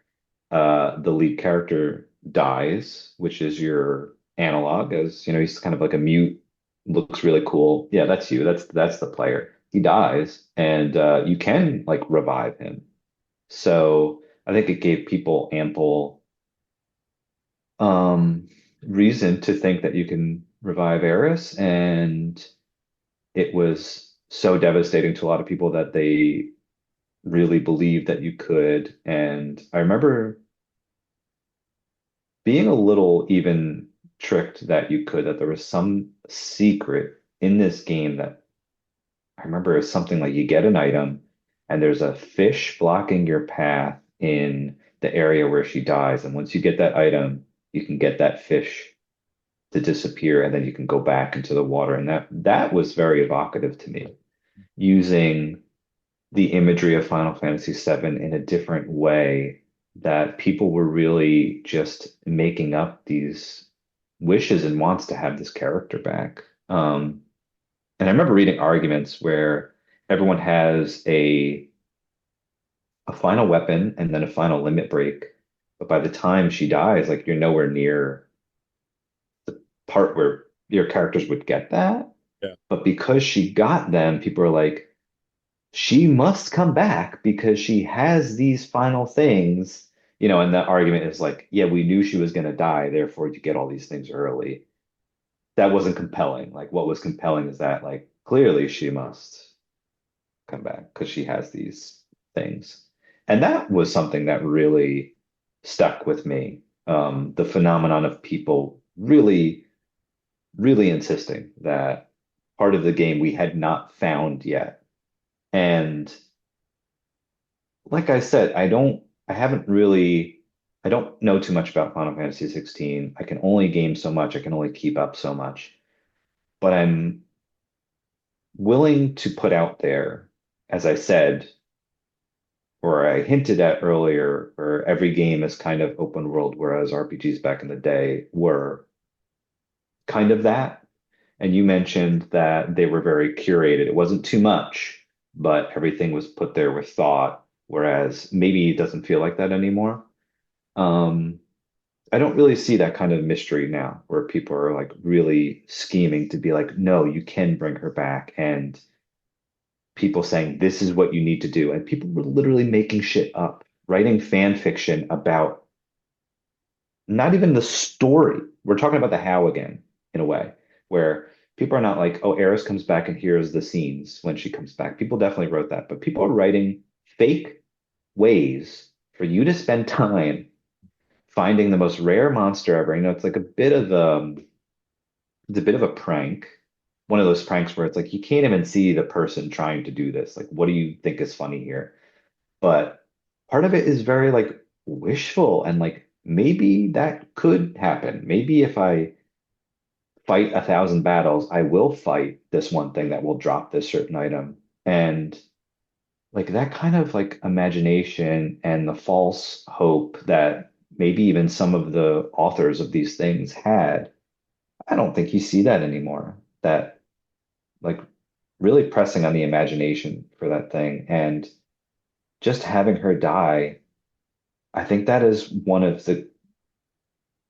the lead character dies, which is your analog, as he's kind of like a mute, looks really cool. Yeah, that's you. That's the player. He dies, and you can like revive him. So I think it gave people ample um, reason to think that you can revive Eris, and it was so devastating to a lot of people that they really believed that you could. And I remember being a little even tricked that you could, that there was some secret in this game that I remember is something like you get an item and there's a fish blocking your path in the area where she dies. And once you get that item, you can get that fish to disappear, and then you can go back into the water. And that was very evocative to me, using the imagery of Final Fantasy VII in a different way, that people were really just making up these wishes and wants to have this character back. And I remember reading arguments where everyone has a final weapon and then a final limit break, but by the time she dies, like you're nowhere near the part where your characters would get that. Yeah. But because she got them, people are like, she must come back because she has these final things, and the argument is like, yeah, we knew she was going to die, therefore you get all these things early. That wasn't compelling. Like, what was compelling is that, like, clearly she must come back because she has these things. And that was something that really stuck with me. The phenomenon of people really, really insisting that part of the game we had not found yet. And like I said, I don't know too much about Final Fantasy 16. I can only game so much. I can only keep up so much. But I'm willing to put out there, as I said, or I hinted at earlier, where every game is kind of open world, whereas RPGs back in the day were kind of that. And you mentioned that they were very curated. It wasn't too much, but everything was put there with thought, whereas maybe it doesn't feel like that anymore. Um, I don't really see that kind of mystery now, where people are like really scheming to be like, no, you can bring her back, and people saying this is what you need to do. And people were literally making shit up, writing fan fiction about not even the story. We're talking about the how again, in a way, where people are not like, oh, Eris comes back and here's the scenes when she comes back. People definitely wrote that, but people are writing fake ways for you to spend time finding the most rare monster ever. It's like it's a bit of a prank. One of those pranks where it's like you can't even see the person trying to do this. Like, what do you think is funny here? But part of it is very like wishful, and like maybe that could happen. Maybe if I fight 1,000 battles, I will fight this one thing that will drop this certain item. And like that kind of like imagination and the false hope that maybe even some of the authors of these things had, I don't think you see that anymore. That like really pressing on the imagination for that thing, and just having her die, I think that is one of the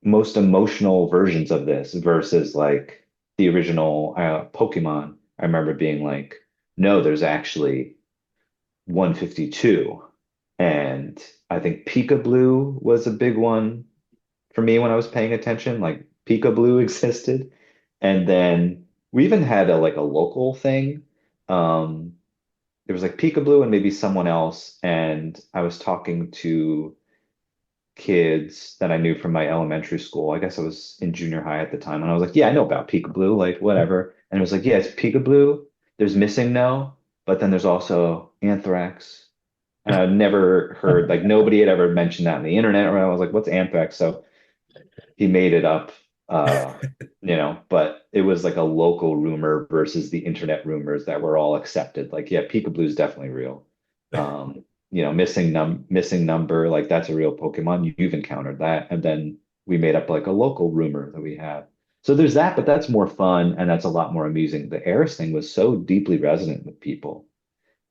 most emotional versions of this versus like the original Pokemon. I remember being like, no, there's actually 152. And I think Peekaboo was a big one for me when I was paying attention. Like Peekaboo existed. And then we even had a local thing. Um, there was like Peekaboo and maybe someone else. And I was talking to kids that I knew from my elementary school. I guess I was in junior high at the time. And I was like, yeah, I know about Peekaboo, like whatever. And it was like, yeah, it's Peekaboo. There's Missing No, but then there's also Anthrax. And I'd never heard, like nobody had ever mentioned that on the internet. Or I was like, what's Anthrax? So he made it up, but it was like a local rumor versus the internet rumors that were all accepted. Like, yeah, Peekaboo is definitely real. Missing number, like that's a real Pokemon. You've encountered that. And then we made up like a local rumor that we have. So there's that, but that's more fun and that's a lot more amusing. The Eris thing was so deeply resonant with people,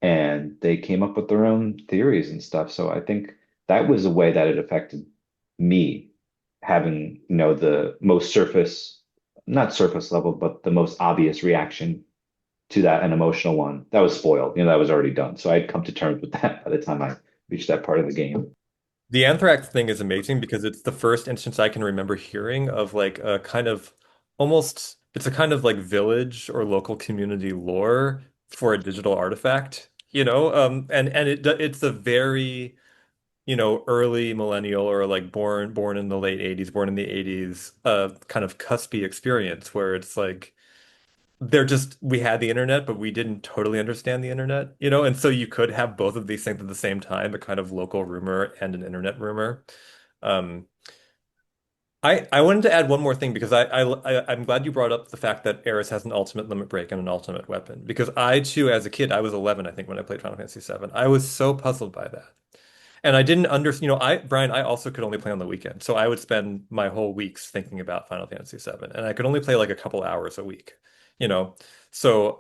and they came up with their own theories and stuff. So I think that was a way that it affected me, having, the most not surface level, but the most obvious reaction to that, an emotional one. That was spoiled, that was already done. So I'd come to terms with that by the time I reached that part of the game. The Anthrax thing is amazing because it's the first instance I can remember hearing of like a kind of almost it's a kind of like village or local community lore for a digital artifact, and it's a very, early millennial or like born in the late 80s, born in the 80s, kind of cuspy experience where it's like they're just we had the internet, but we didn't totally understand the internet, you know, and so you could have both of these things at the same time, a kind of local rumor and an internet rumor. Um, I wanted to add one more thing because I'm glad you brought up the fact that Eris has an ultimate limit break and an ultimate weapon because I too, as a kid, I was 11, I think, when I played Final Fantasy VII. I was so puzzled by that. And I didn't understand, you know, Brian, I also could only play on the weekend. So I would spend my whole weeks thinking about Final Fantasy VII, and I could only play like a couple hours a week, you know. So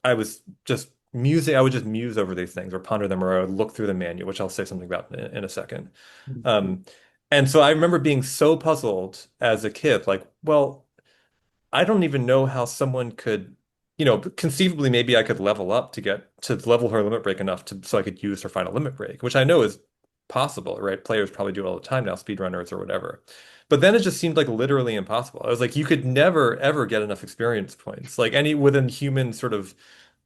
I was just musing, I would just muse over these things or ponder them, or I would look through the manual, which I'll say something about in a second. Um, and so I remember being so puzzled as a kid, like, well, I don't even know how someone could, you know, conceivably maybe I could level up to get to level her limit break enough to so I could use her final limit break, which I know is possible, right? Players probably do it all the time now, speedrunners or whatever. But then it just seemed like literally impossible. I was like, you could never ever get enough experience points, like any within human sort of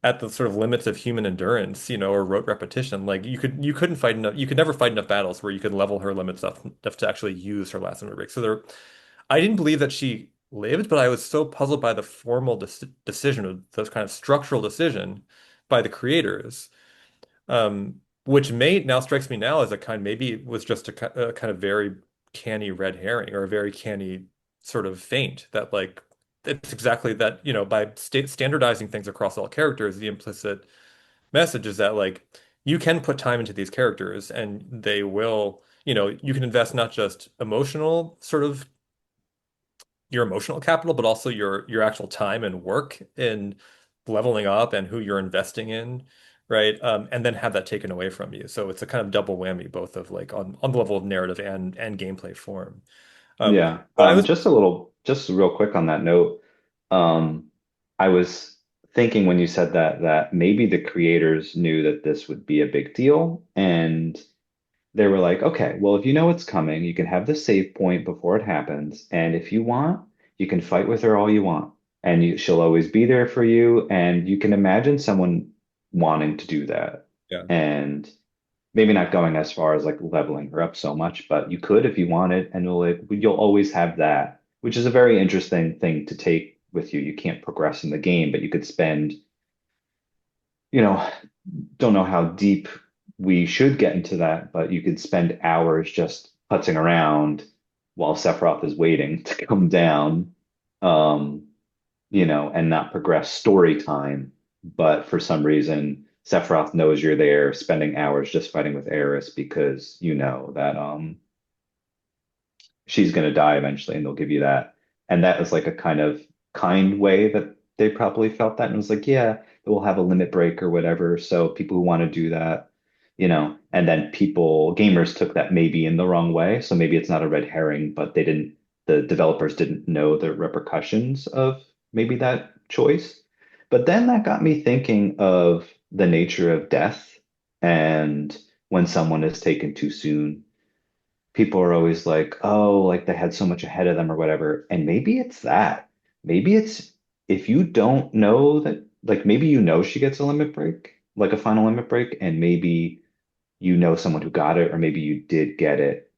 at the sort of limits of human endurance, you know, or rote repetition. Like you couldn't fight enough, you could never fight enough battles where you could level her limits up enough to actually use her last limit break. So there I didn't believe that she lived, but I was so puzzled by the formal decision, of this kind of structural decision by the creators, which may now strikes me now as a kind maybe it was just a kind of very canny red herring or a very canny sort of feint that like it's exactly that, you know, by standardizing things across all characters, the implicit message is that like you can put time into these characters and they will, you know, you can invest not just emotional sort of your emotional capital, but also your actual time and work in leveling up and who you're investing in, right? And then have that taken away from you. So it's a kind of double whammy, both of like on the level of narrative and gameplay form. Um, Yeah. but I was Just real quick on that note. Um, I was thinking when you said that maybe the creators knew that this would be a big deal, and they were like, okay, well, if you know it's coming, you can have the save point before it happens, and if you want, you can fight with her all you want, and she'll always be there for you, and you can imagine someone wanting to do that, yeah. and maybe not going as far as like leveling her up so much, but you could if you wanted, and you'll always have that, which is a very interesting thing to take with you. You can't progress in the game, but you could spend, you know, don't know how deep we should get into that, but you could spend hours just putzing around while Sephiroth is waiting to come down, um, and not progress story time. But for some reason, Sephiroth knows you're there, spending hours just fighting with Eris because you know that she's going to die eventually, and they'll give you that. And that was like a kind of kind way that they probably felt that, and it was like, yeah, we'll have a limit break or whatever. So people who want to do that, and then gamers took that maybe in the wrong way. So maybe it's not a red herring, but the developers didn't know the repercussions of maybe that choice. But then that got me thinking of the nature of death and when someone is taken too soon, people are always like, oh, like they had so much ahead of them or whatever. And maybe it's that. Maybe it's if you don't know that, like maybe you know she gets a limit break, like a final limit break, and maybe you know someone who got it, or maybe you did get it.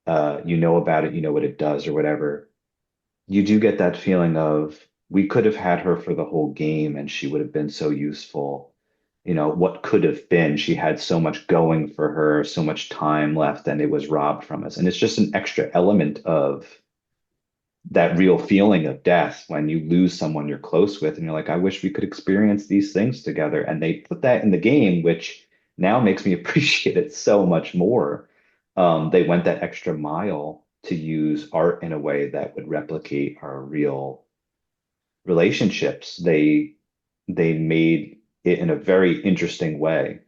You know about it, you know what it does or whatever. You do get that feeling of we could have had her for the whole game and she would have been so useful. What could have been? She had so much going for her, so much time left, and it was robbed from us. And it's just an extra element of that real feeling of death when you lose someone you're close with, and you're like, I wish we could experience these things together. And they put that in the game, which now makes me appreciate it so much more. They went that extra mile to use art in a way that would replicate our real relationships. They made it in a very interesting way,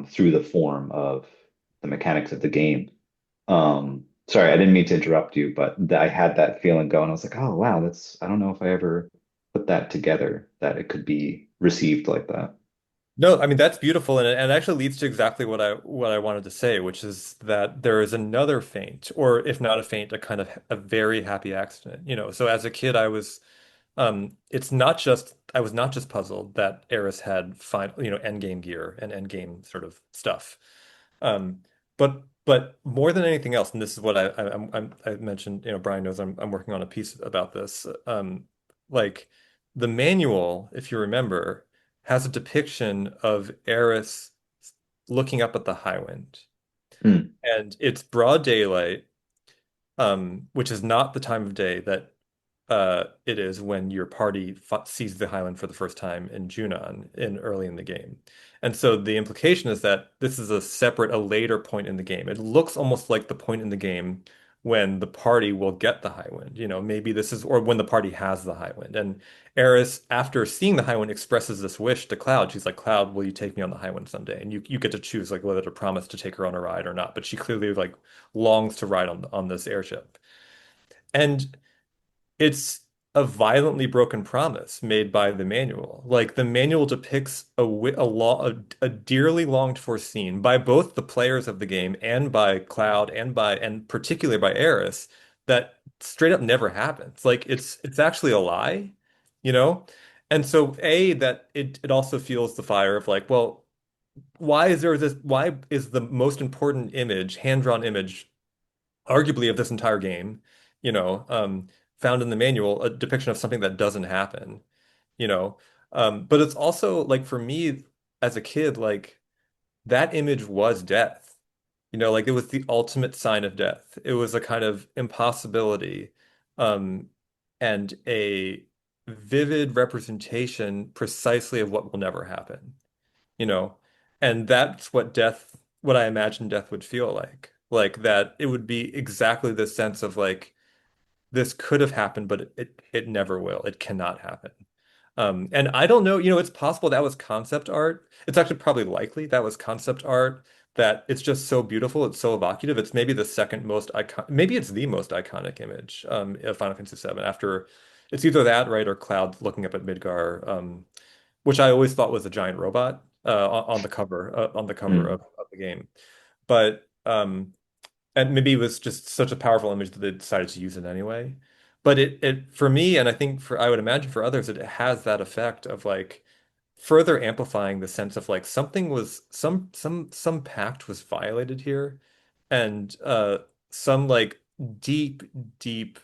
through the form of the mechanics of the game. Sorry, I didn't mean to interrupt you, but I had that feeling going. I was like, oh wow, I don't know if I ever put that together, that it could be received like that. No, I mean that's beautiful, and it actually leads to exactly what I wanted to say, which is that there is another feint, or if not a feint, a kind of a very happy accident. You know, so as a kid, it's not just I was not just puzzled that Eris had final, you know, end game gear and end game sort of stuff, um, but more than anything else, and this is what I mentioned. You know, Brian knows I'm working on a piece about this. Like the manual, if you remember, has a depiction of Eris looking up at the Highwind. Mm, And it's broad daylight, which is not the time of day that it is when your party sees the Highland for the first time in Junon in early in the game. And so the implication is that this is a later point in the game. It looks almost like the point in the game when the party will get the Highwind. Maybe this is, or when the party has the Highwind. And Eris, after seeing the Highwind, expresses this wish to Cloud. She's like, Cloud, will you take me on the Highwind someday? And you get to choose like whether to promise to take her on a ride or not. But she clearly like longs to ride on this airship. And it's a violently broken promise made by the manual. Like the manual depicts a dearly longed for scene by both the players of the game and by Cloud and particularly by Eris that straight up never happens. Like it's actually a lie, you know? And so that it also fuels the fire of like, well, why is the most important image, hand-drawn image arguably of this entire game, you know, found in the manual, a depiction of something that doesn't happen, you know. But it's also like for me as a kid, like that image was death. Like it was the ultimate sign of death. It was a kind of impossibility, um, and a vivid representation precisely of what will never happen you know, and that's what I imagine death would feel like. Like that it would be exactly the sense of like this could have happened, but it never will. It cannot happen. And I don't know, it's possible that was concept art. It's actually probably likely that was concept art, that it's just so beautiful, it's so evocative. It's maybe the second most icon, maybe it's the most iconic image of Final Fantasy VII after it's either that, right, or Cloud looking up at Midgar, which I always thought was a giant robot on the cover mm, of the game. But and maybe it was just such a powerful image that they decided to use it anyway. But it for me, and I think I would imagine for others, it has that effect of like further amplifying the sense of like something was some pact was violated here, and some like deep, deep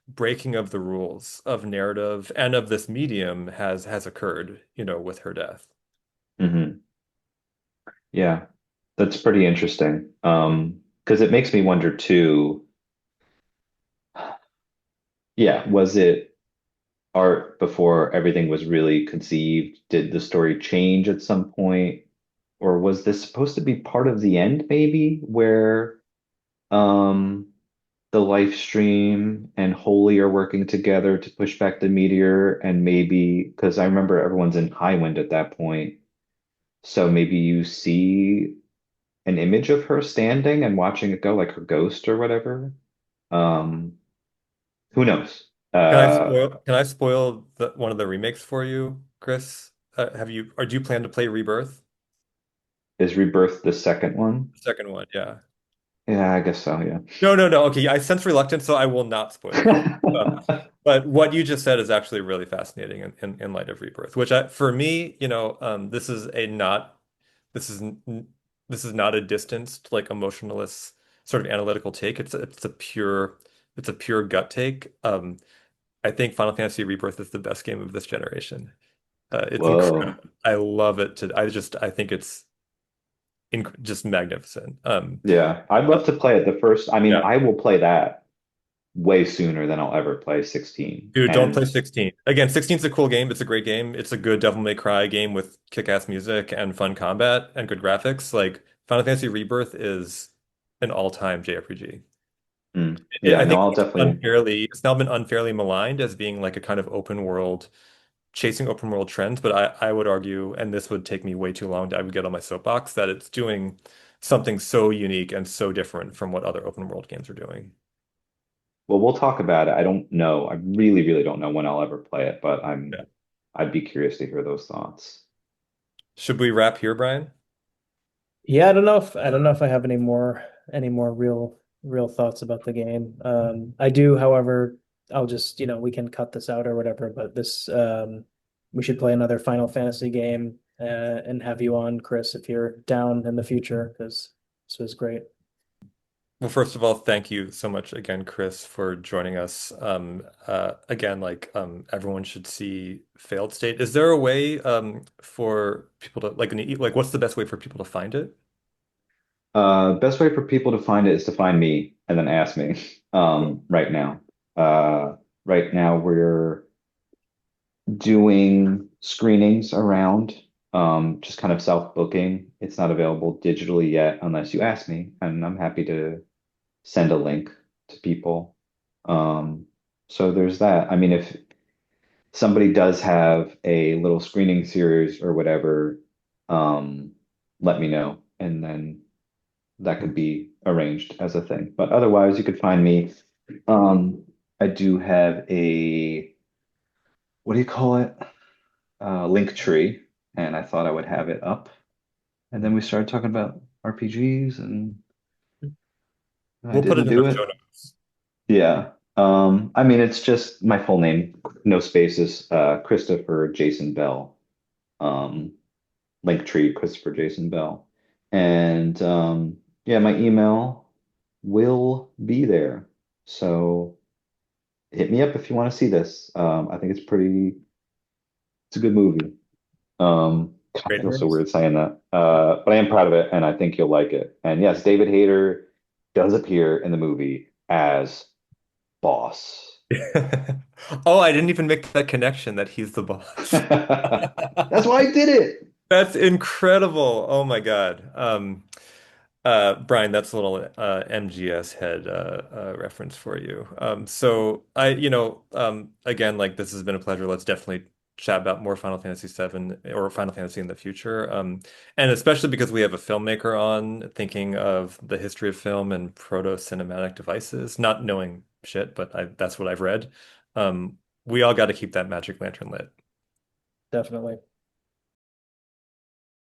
breaking of the rules of narrative and of this medium has occurred, with her death. hmm. Yeah, that's pretty interesting. Because it makes me wonder too, yeah, was it art before everything was really conceived? Did the story change at some point? Or was this supposed to be part of the end, maybe, where um the life stream and Holy are working together to push back the meteor, and maybe because I remember everyone's in high wind at that point. So maybe you see an image of her standing and watching it go like her ghost or whatever. Um, who knows? Can I spoil one of the remakes for you, Chris? Or do you plan to play Rebirth? Is Rebirth the second one? The second one, yeah. Yeah, I guess so, yeah. No, no, no. Okay, I sense reluctance, so I will not spoil it for you. But what you just said is actually really fascinating in light of Rebirth, which for me, this is n- this is not a distanced, like emotionalist sort of analytical take. It's a pure gut take. I think Final Fantasy Rebirth is the best game of this generation. It's Whoa. incredible. I love it. I think it's just magnificent. Yeah, I'd love to play it the first. I mean, Yeah. I will play that way sooner than I'll ever play 16. Dude, don't play And 16. Again, 16 is a cool game. It's a great game. It's a good Devil May Cry game with kick-ass music and fun combat and good graphics. Like Final Fantasy Rebirth is an all-time JRPG. yeah, I no, think I'll definitely. it's now been unfairly maligned as being like a kind of chasing open world trends, but I would argue, and this would take me way too long I would get on my soapbox, that it's doing something so unique and so different from what other open world games are doing. Well, we'll talk about it. I don't know. I really, really don't know when I'll ever play it, but Yeah. I'd be curious to hear those thoughts. Should we wrap here, Brian? Yeah, I don't know if I have any more real thoughts about the game. I do, however, I'll just, we can cut this out or whatever, but this we should play another Final Fantasy game and have you on, Chris, if you're down in the future, because this was great. Well, first of all, thank you so much again, Chris, for joining us. Again, everyone should see Failed State. Is there a way for people to like what's the best way for people to find it? Best way for people to find it is to find me and then ask me. Cool. Right now. Right now we're doing screenings around, just kind of self-booking. It's not available digitally yet unless you ask me, and I'm happy to send a link to people. Um, so there's that. I mean, if somebody does have a little screening series or whatever, um, let me know, and then that could be arranged as a thing. But otherwise, you could find me. Um, I do have a, what do you call it? Link tree, and I thought I would have it up. And then we started talking about RPGs, and I We'll put didn't it in do the show it. notes. Yeah. I mean, it's just my full name, no spaces, Christopher Jason Bell. Um, Linktree, Christopher Jason Bell. And yeah, my email will be there. So hit me up if you want to see this. I think it's a good movie. God, I Great feel so news. weird saying that. But I am proud of it, and I think you'll like it. And yes, David Hayter does appear in the movie as Boss. Oh, I didn't even make that connection that he's the boss. That's why I did it. That's incredible. Oh my God. Brian, that's a little MGS head reference for you. So again, like this has been a pleasure. Let's definitely chat about more Final Fantasy VII or Final Fantasy in the future. And especially because we have a filmmaker on thinking of the history of film and proto-cinematic devices, not knowing shit, but that's what I've read. We all got to keep that magic lantern lit. Definitely.